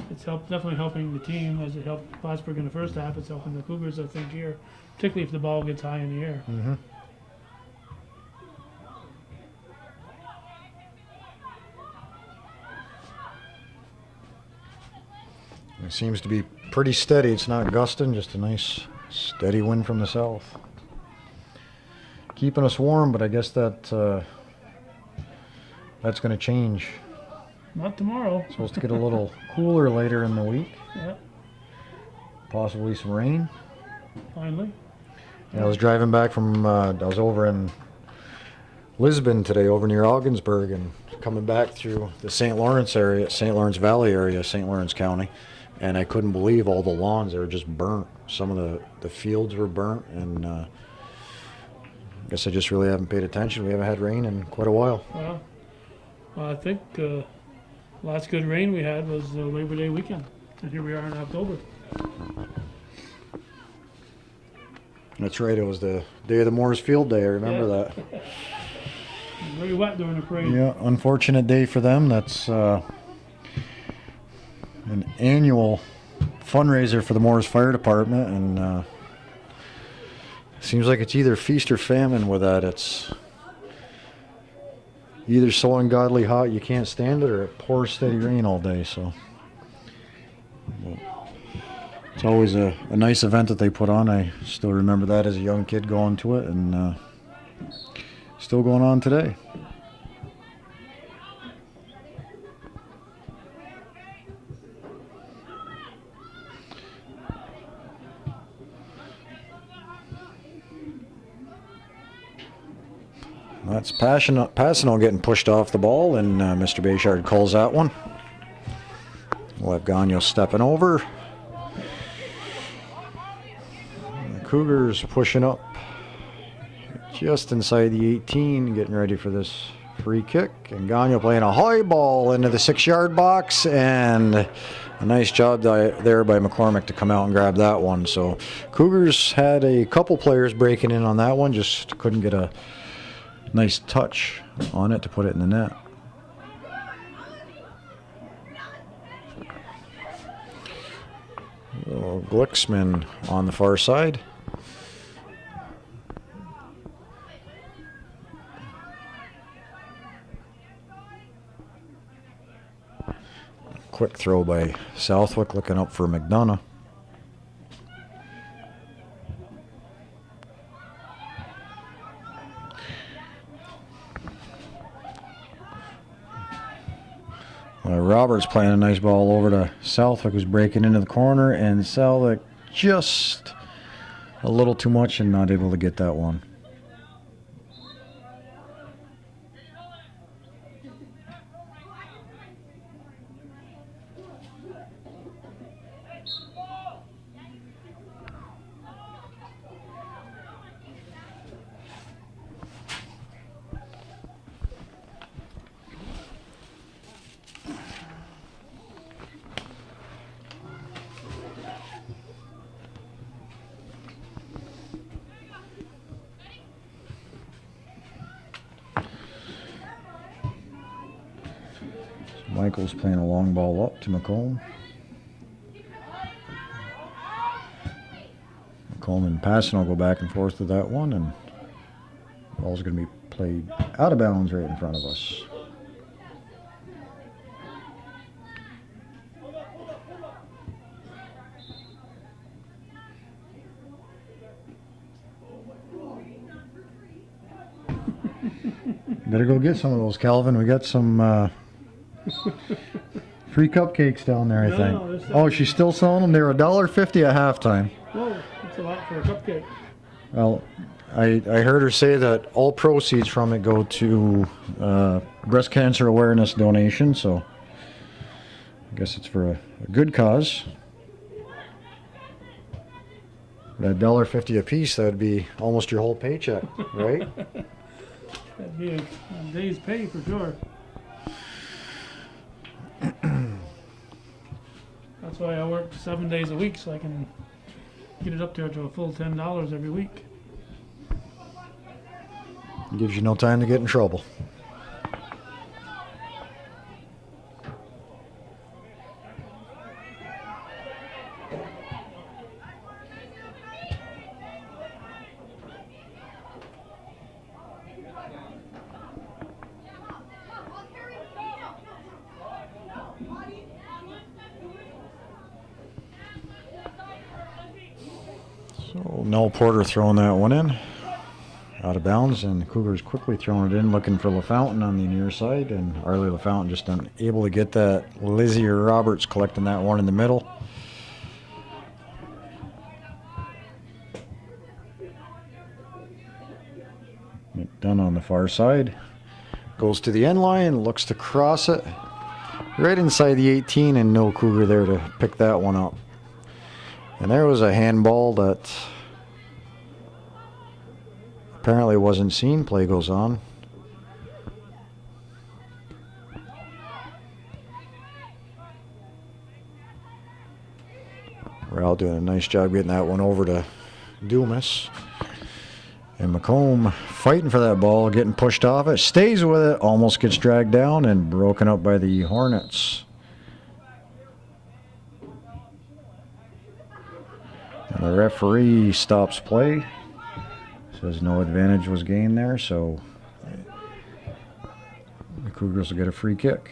B: it's definitely helping the team as it helped Plattsburgh in the first half. It's helping the Cougars, I think, here, particularly if the ball gets high in the air.
A: Mm-hmm. It seems to be pretty steady. It's not gusting, just a nice steady wind from the south. Keeping us warm, but I guess that's going to change.
B: Not tomorrow.
A: Supposed to get a little cooler later in the week.
B: Yeah,
A: Possibly some rain.
B: finally.
A: Yeah, I was driving back from, I was over in Lisbon today, over near Augsburg, and coming back through the St. Lawrence area, St. Lawrence Valley area, St. Lawrence County, and I couldn't believe all the lawns. They were just burnt. Some of the fields were burnt, and I guess I just really haven't paid attention. We haven't had rain in quite a while.
B: Well, I think last good rain we had was Labor Day weekend, and here we are in October.
A: That's right. It was the day of the Moore's Field Day. I remember that.
B: Very wet during the parade.
A: Yeah, unfortunate day for them. That's an annual fundraiser for the Moore's Fire Department, and seems like it's either feast or famine with that. It's either so ungodly hot you can't stand it, or it pours steady rain all day. So it's always a nice event that they put on. I still remember that as a young kid going to it, and still going on today. That's Passanel getting pushed off the ball, and Mr. Bayshard calls that one. We'll have Gagne stepping over. And the Cougars pushing up just inside the 18, getting ready for this free kick. And Gagne playing a high ball into the 6-yard box, and a nice job there by McCormick to come out and grab that one. So Cougars had a couple players breaking in on that one, just couldn't get a nice touch on it to put it in the net. Oh, So Glicksman on the far side. Quick throw by Southwick, looking up for McDonough. Roberts playing a nice ball over to Southwick, who's breaking into the corner, and Southwick just a little too much and not able to get that one. Michael's playing a long ball up to McComb. McComb and Passon will go back and forth with that one, and the ball's going to be played out of bounds right in front of us. Better go get some of those, Calvin. We got some free cupcakes down there, I think. Oh, she's still selling them? They're $1.50 at halftime.
B: Whoa, that's a lot for a cupcake.
A: Well, I heard her say that all proceeds from it go to breast cancer awareness donation, so I guess it's for a good cause. At $1.50 a piece, that would be almost your whole paycheck, right?
B: That'd be a day's pay for sure. That's why I work 7 days a week, so I can get it up there to a full $10 every week.
A: Gives you no time to get in trouble. So Noel Porter throwing that one in. Out of bounds, and the Cougars quickly throwing it in, looking for LaFountain on the near side, and Arlie LaFountain just unable to get that. Lizzie or Roberts collecting that one in the middle. McDonough on the far side. Goes to the end line, looks to cross it. Right inside the 18, and no Cougar there to pick that one up. And there was a handball that apparently wasn't seen. Play goes on. Rao doing a nice job getting that one over to Dumas. And McComb fighting for that ball, getting pushed off it, stays with it, almost gets dragged down and broken up by the Hornets. And the referee stops play. Says no advantage was gained there, so the Cougars will get a free kick.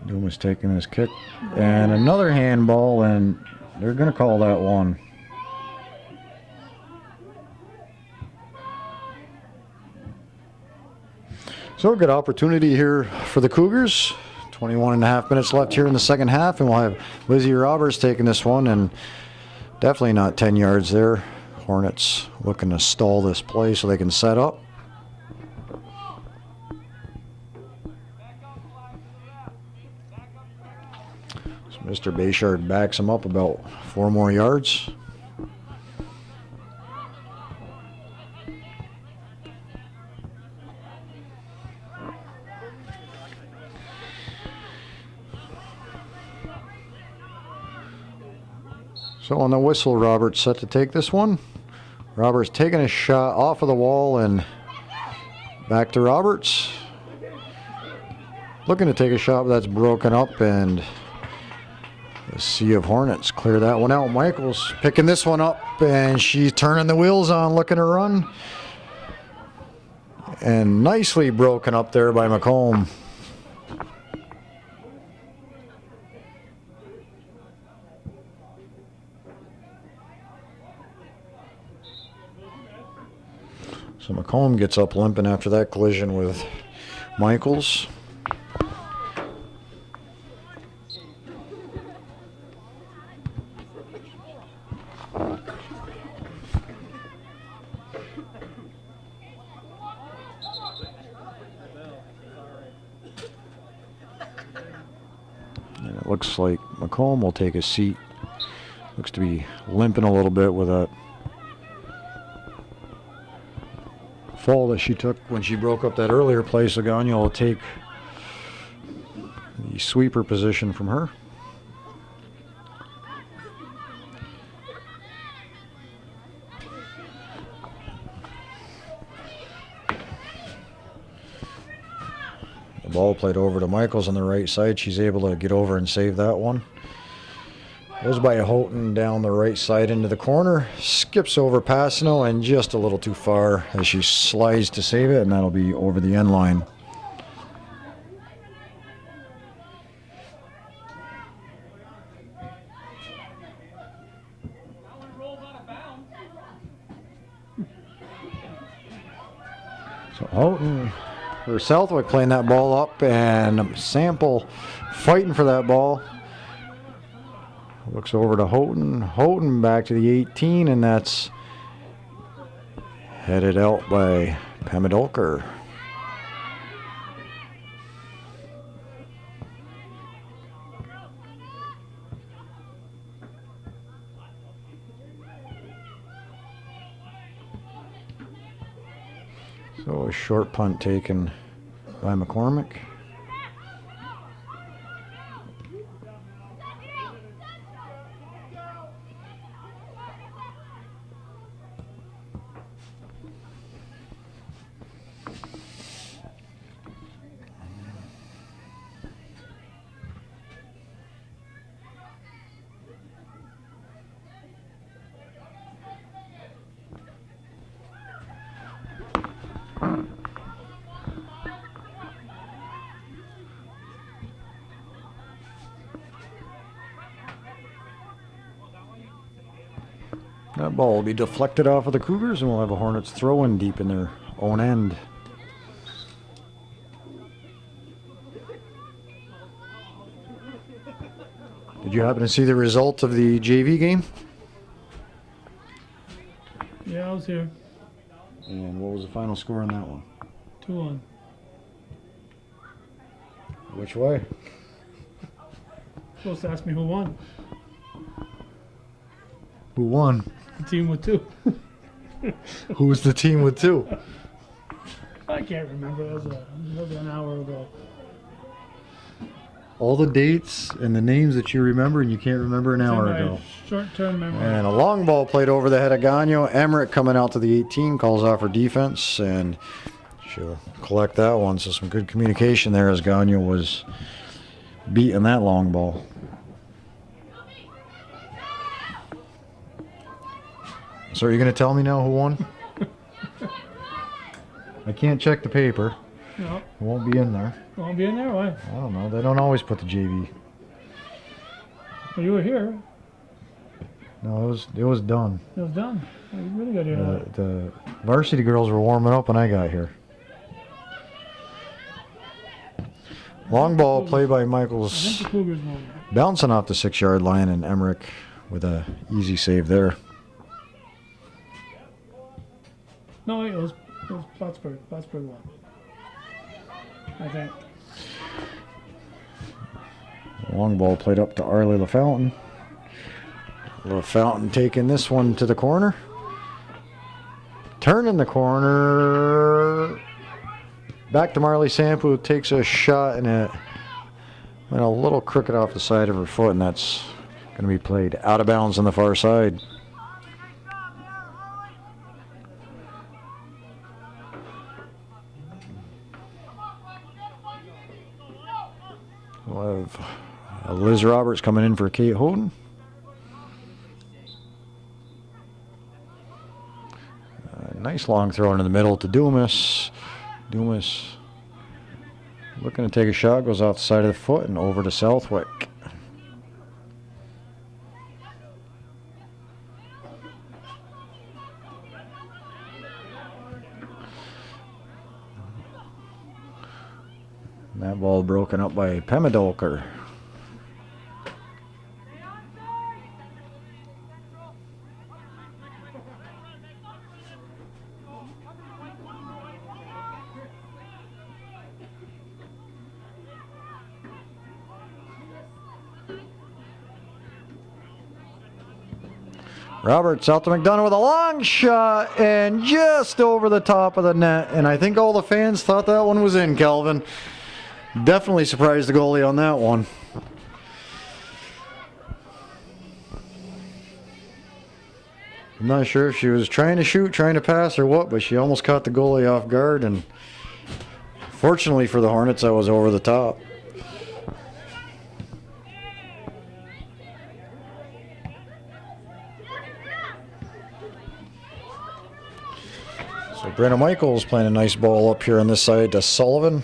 A: Dumas taking his kick, and another handball, and they're going to call that one. So a good opportunity here for the Cougars. 21 and a half minutes left here in the second half, and we'll have Lizzie Roberts taking this one, and definitely not 10 yards there. Hornets looking to stall this play so they can set up. So Mr. Bayshard backs him up about 4 more yards. So on the whistle, Roberts set to take this one. Roberts taking a shot off of the wall and Back to Roberts. Looking to take a shot, but that's broken up, and the Sea of Hornets clear that one out. Michaels picking this one up, and she's turning the wheels on, looking to run. And nicely broken up there by McComb. So McComb gets up limping after that collision with Michaels. And it looks like McComb will take a seat. Looks to be limping a little bit with a fall that she took when she broke up that earlier play. So Gagne will take the sweeper position from her. The ball played over to Michaels on the right side. She's able to get over and save that one. Goes by Houghton down the right side into the corner. Skips over Passano and just a little too far as she slides to save it, and that'll be over the end line. So Houghton or Southwick playing that ball up, and Sample fighting for that ball. Looks over to Houghton. Houghton back to the 18, and that's headed out by Pamadolker. So a short punt taken by McCormick. That ball will be deflected off of the Cougars, and we'll have a Hornets throw in deep in their own end. Did you happen to see the result of the JV game?
B: Yeah, I was here.
A: And what was the final score on that one?
B: 2-1.
A: Which way?
B: Supposed to ask me who won.
A: Who won?
B: The team with 2.
A: Who was the team with 2?
B: I can't remember. It was an hour ago.
A: All the dates and the names that you remember, and you can't remember an hour ago.
B: Short-term memory.
A: And a long ball played over the head of Gagno. Emmerich coming out to the 18, calls off her defense, and she'll collect that one. So some good communication there as Gagno was beating that long ball. So are you going to tell me now who won? I can't check the paper.
B: No.
A: It won't be in there.
B: Won't be in there? Why?
A: I don't know. They don't always put the JV.
B: Well, you were here.
A: No, it was done.
B: It was done. You really got here.
A: The varsity girls were warming up when I got here. Long ball played by
B: I
A: Michaels,
B: think the Cougars won.
A: bouncing off the 6-yard line, and Emmerich with a easy save there.
B: No, it was Plattsburgh. Plattsburgh won. I think.
A: Long ball played up to Arlie LaFountain. LaFountain taking this one to the corner. Turning the corner. Back to Marley Sampu, takes a shot, and it went a little crooked off the side of her foot, and that's going to be played out of bounds on the far side. We'll have Liz Roberts coming in for Kate Houghton. Nice long throw into the middle to Dumas. Dumas looking to take a shot, goes off the side of the foot and over to Southwick. And that ball broken up by Pemadolker. Roberts out to McDonough with a long shot and just over the top of the net. And I think all the fans thought that one was in, Calvin. Definitely surprised the goalie on that one. I'm not sure if she was trying to shoot, trying to pass, or what, but she almost caught the goalie off guard. And fortunately for the Hornets, that was over the top. So Brenna Michaels playing a nice ball up here on this side to Sullivan.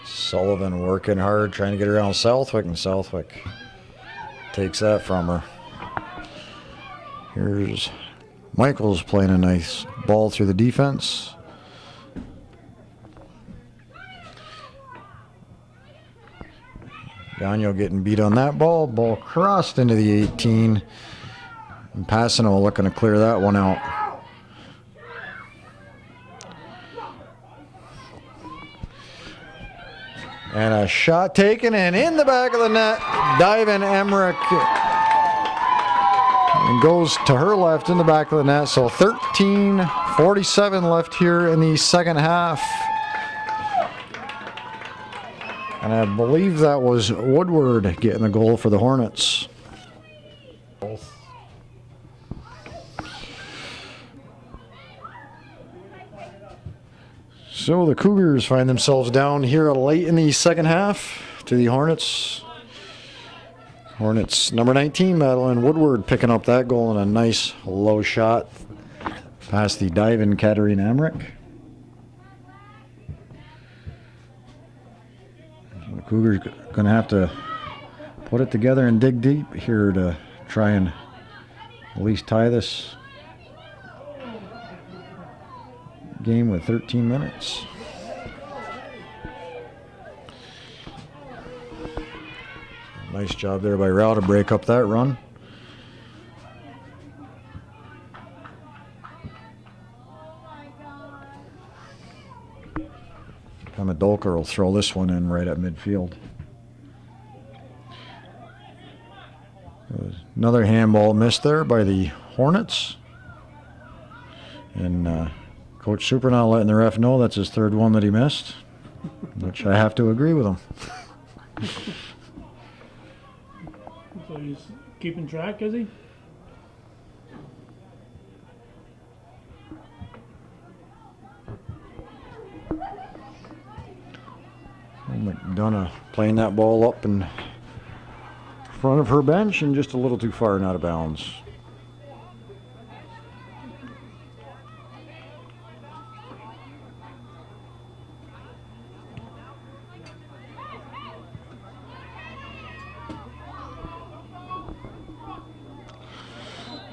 A: Sullivan working hard, trying to get around Southwick, and Southwick takes that from her. Here's Michaels playing a nice ball through the defense. Gagno getting beat on that ball. Ball crossed into the 18. And Passano looking to clear that one out. And a shot taken and in the back of the net. Diving Emmerich. And goes to her left in the back of the net. So 13:47 left here in the second half. And I believe that was Woodward getting the goal for the Hornets. So the Cougars find themselves down here late in the second half to the Hornets. Hornets number 19, Madeline Woodward, picking up that goal and a nice low shot past the diving Katarina Emmerich. The Cougars going to have to put it together and dig deep here to try and at least tie this game with 13 minutes. Nice job there by Rao to break up that run. Pemadolker will throw this one in right at midfield. Another handball missed there by the Hornets. And Coach Supernaw letting the ref know that's his third one that he missed, which I have to agree with him.
B: So he's keeping track, is he?
A: McDonough playing that ball up in front of her bench and just a little too far and out of bounds.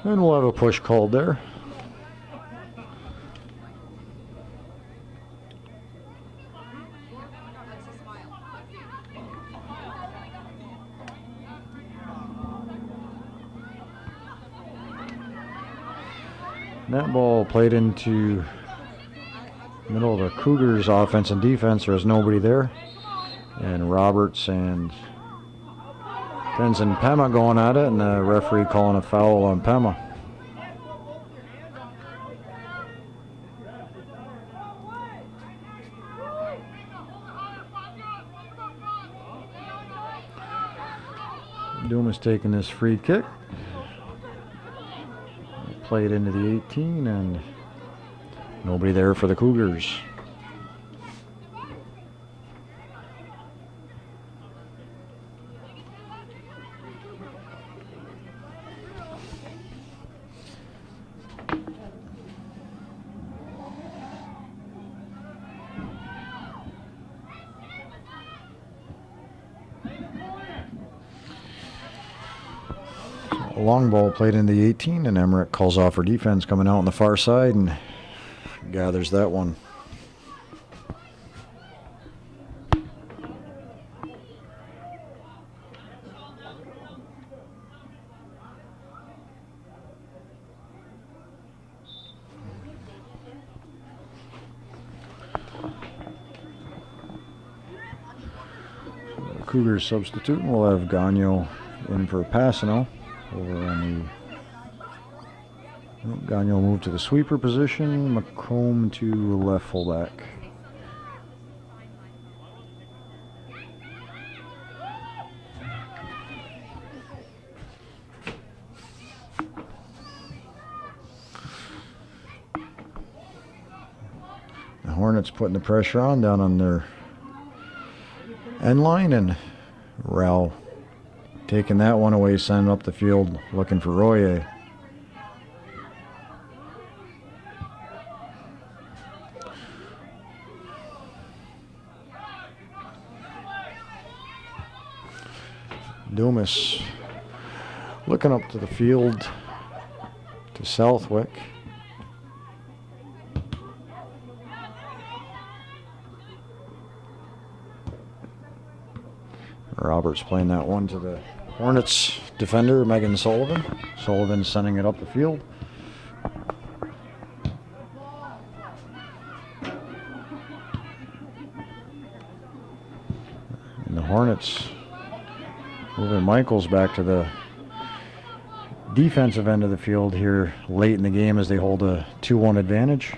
A: And we'll have a push called there. That ball played into the middle of the Cougars' offense and defense. There was nobody there. And Roberts and Tenzin Pema going at it, and the referee calling a foul on Pema. Dumas taking this free kick. Played into the 18 and nobody there for the Cougars. long ball played in the 18, and Emmerich calls off her defense coming out on the far side and gathers that one. Cougars substitute, and we'll have Gagnon in for Passano over on the Gagnon moved to the sweeper position, Macomb to left fullback. The Hornets putting the pressure on down on their end line, and Rao taking that one away, sending up the field looking for Royer. Dumas looking up to the field to Southwick. Roberts playing that one to the Hornets defender, Megan Sullivan. Sullivan sending it up the field. And the Hornets moving Michaels back to the defensive end of the field here late in the game as they hold a 2-1 advantage.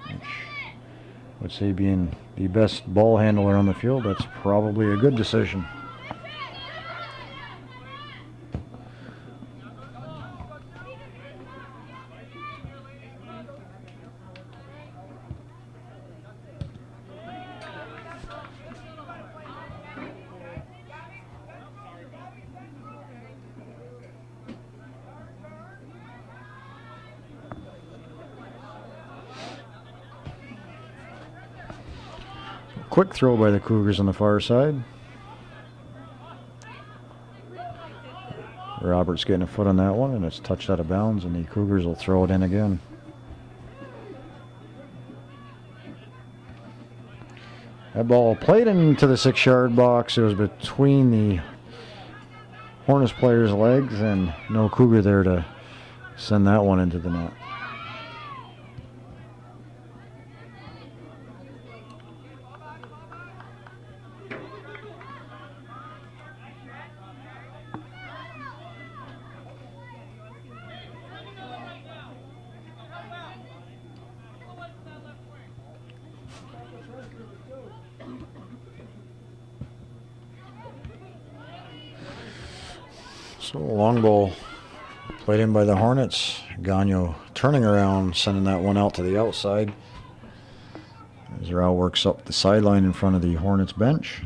A: Which I would say, being the best ball handler on the field, that's probably a good decision. Quick throw by the Cougars on the far side. Roberts getting a foot on that one, and it's touched out of bounds, and the Cougars will throw it in again. That ball played into the 6-yard box. It was between the Hornets player's legs, and no Cougar there to send that one into the net. So long ball played in by the Hornets. Gagnon turning around, sending that one out to the outside. As Rao works up the sideline in front of the Hornets bench.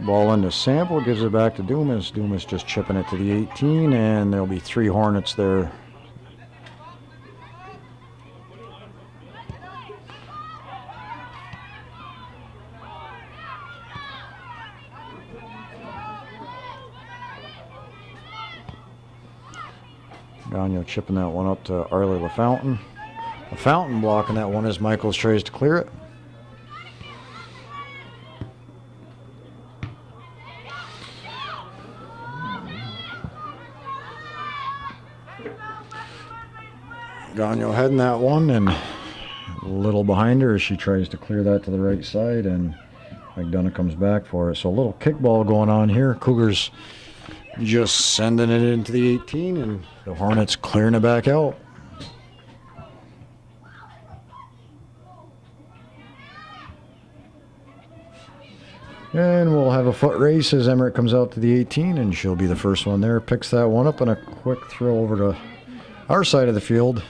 A: Ball into Sample, gives it back to Dumas. Dumas just chipping it to the 18, and there'll be 3 Hornets there. Gagnon chipping that one up to Arlie LaFountain. LaFountain blocking that one as Michaels tries to clear it. Gagnon heading that one, and a little behind her as she tries to clear that to the right side, and McDonough comes back for it. So a little kickball going on here. Cougars just sending it into the 18, and the Hornets clearing it back out. And we'll have a foot race as Emmerich comes out to the 18, and she'll be the first one there. Picks that one up, and a quick throw over to our side of the field.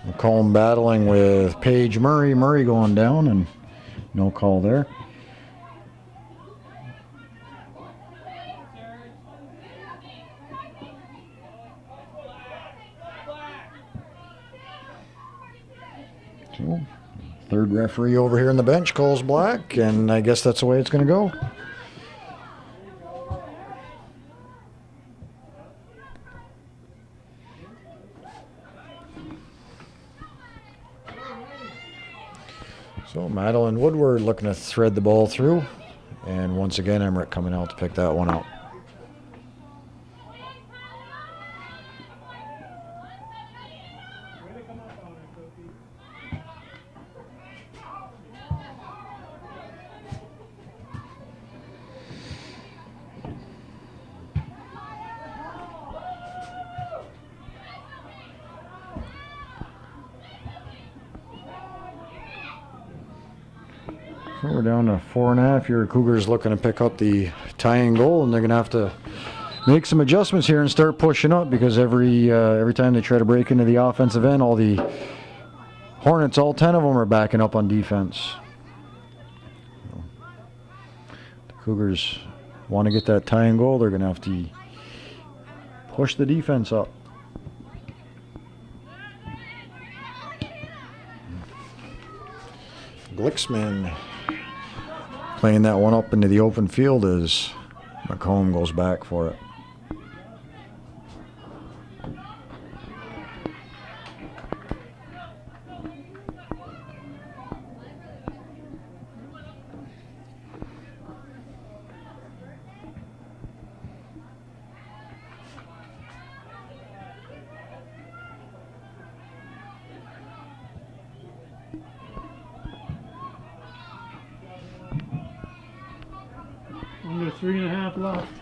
A: McComb battling with Paige Murray. Murray going down, and no call there. So, third referee over here in the bench calls black, and I guess that's the way it's going to go. So Madeline Woodward looking to thread the ball through, and once again Emmerich coming out to pick that one out. So we're down to 4.5 here. Cougars looking to pick up the tying goal, and they're going to have to make some adjustments here and start pushing up, because every time they try to break into the offensive end, all the Hornets, all 10 of them, are backing up on defense. The Cougars want to get that tying goal. They're going to have to push the defense up. Glicksman playing that one up into the open field as McComb goes back for it.
B: Under 3.5 left.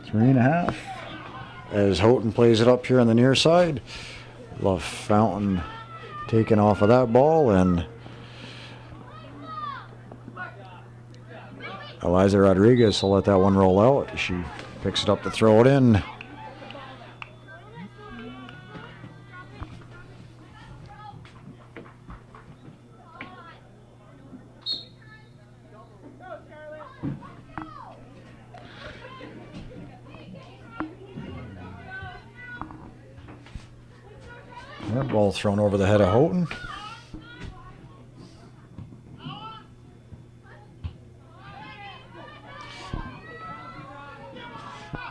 A: 3.5. As Houghton plays it up here on the near side. Fountain taking off of that ball, and Eliza Rodriguez will let that one roll out. She picks it up to throw it in. That ball thrown over the head of Houghton.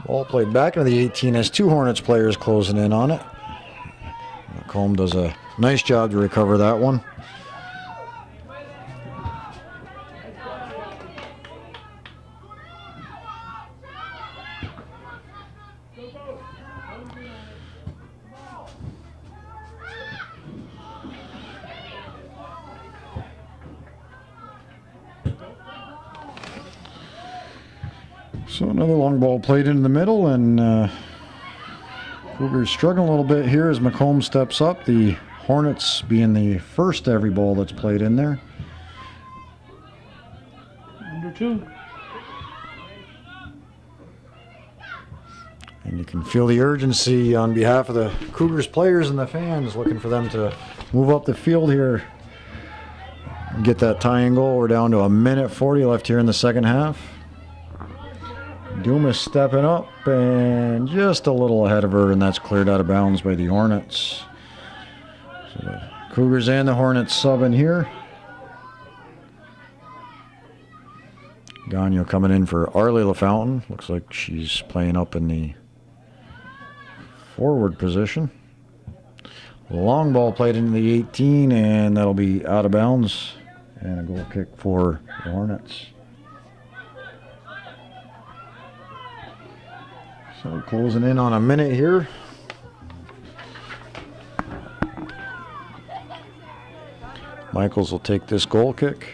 A: Ball played back into the 18 as two Hornets players closing in on it. McComb does a nice job to recover that one. So another long ball played into the middle, and Cougars struggling a little bit here as McComb steps up. The Hornets being the first every ball that's played in there.
B: Under 2.
A: And you can feel the urgency on behalf of the Cougars players and the fans, looking for them to move up the field here and get that tying goal. We're down to 1:40 left here in the second half. Dumas stepping up and just a little ahead of her, and that's cleared out of bounds by the Hornets. So the Cougars and the Hornets subbing here. Gagnon coming in for Arlie LaFountain. Looks like she's playing up in the forward position. Long ball played into the 18, and that'll be out of bounds. And a goal kick for the Hornets. So closing in on a minute here. Michaels will take this goal kick.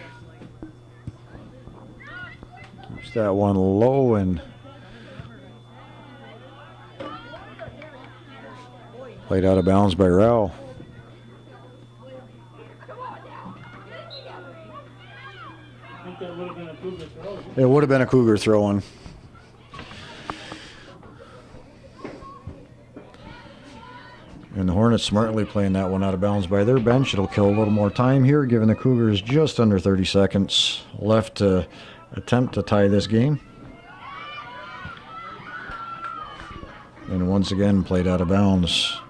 A: Keeps that one low and played out of bounds by Rao.
B: think that would have been a Cougar throw.
A: It would have been a Cougar throw-in. And the Hornets smartly playing that one out of bounds by their bench. It'll kill a little more time here, giving the Cougars just under 30 seconds left to attempt to tie this game. And once again, played out of bounds.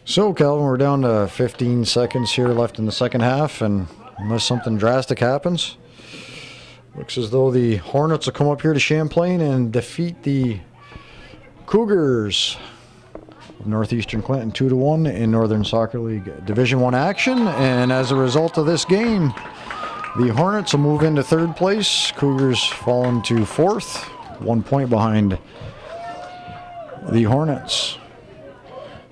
A: So, Calvin, we're down to 15 seconds here left in the second half, and unless something drastic happens, looks as though the Hornets will come up here to Champlain and defeat the Cougars of Northeastern Clinton 2-1 in Northern Soccer League Division I action. And as a result of this game, the Hornets will move into third place. Cougars falling to fourth, 1 point behind the Hornets.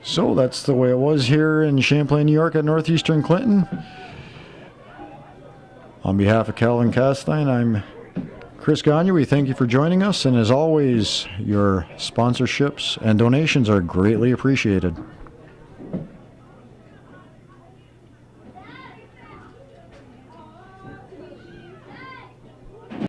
A: So that's the way it was here in Champlain, New York at Northeastern Clinton. On behalf of Calvin Castine, I'm Chris Gagne. We thank you for joining us, and as always, your sponsorships and donations are greatly appreciated.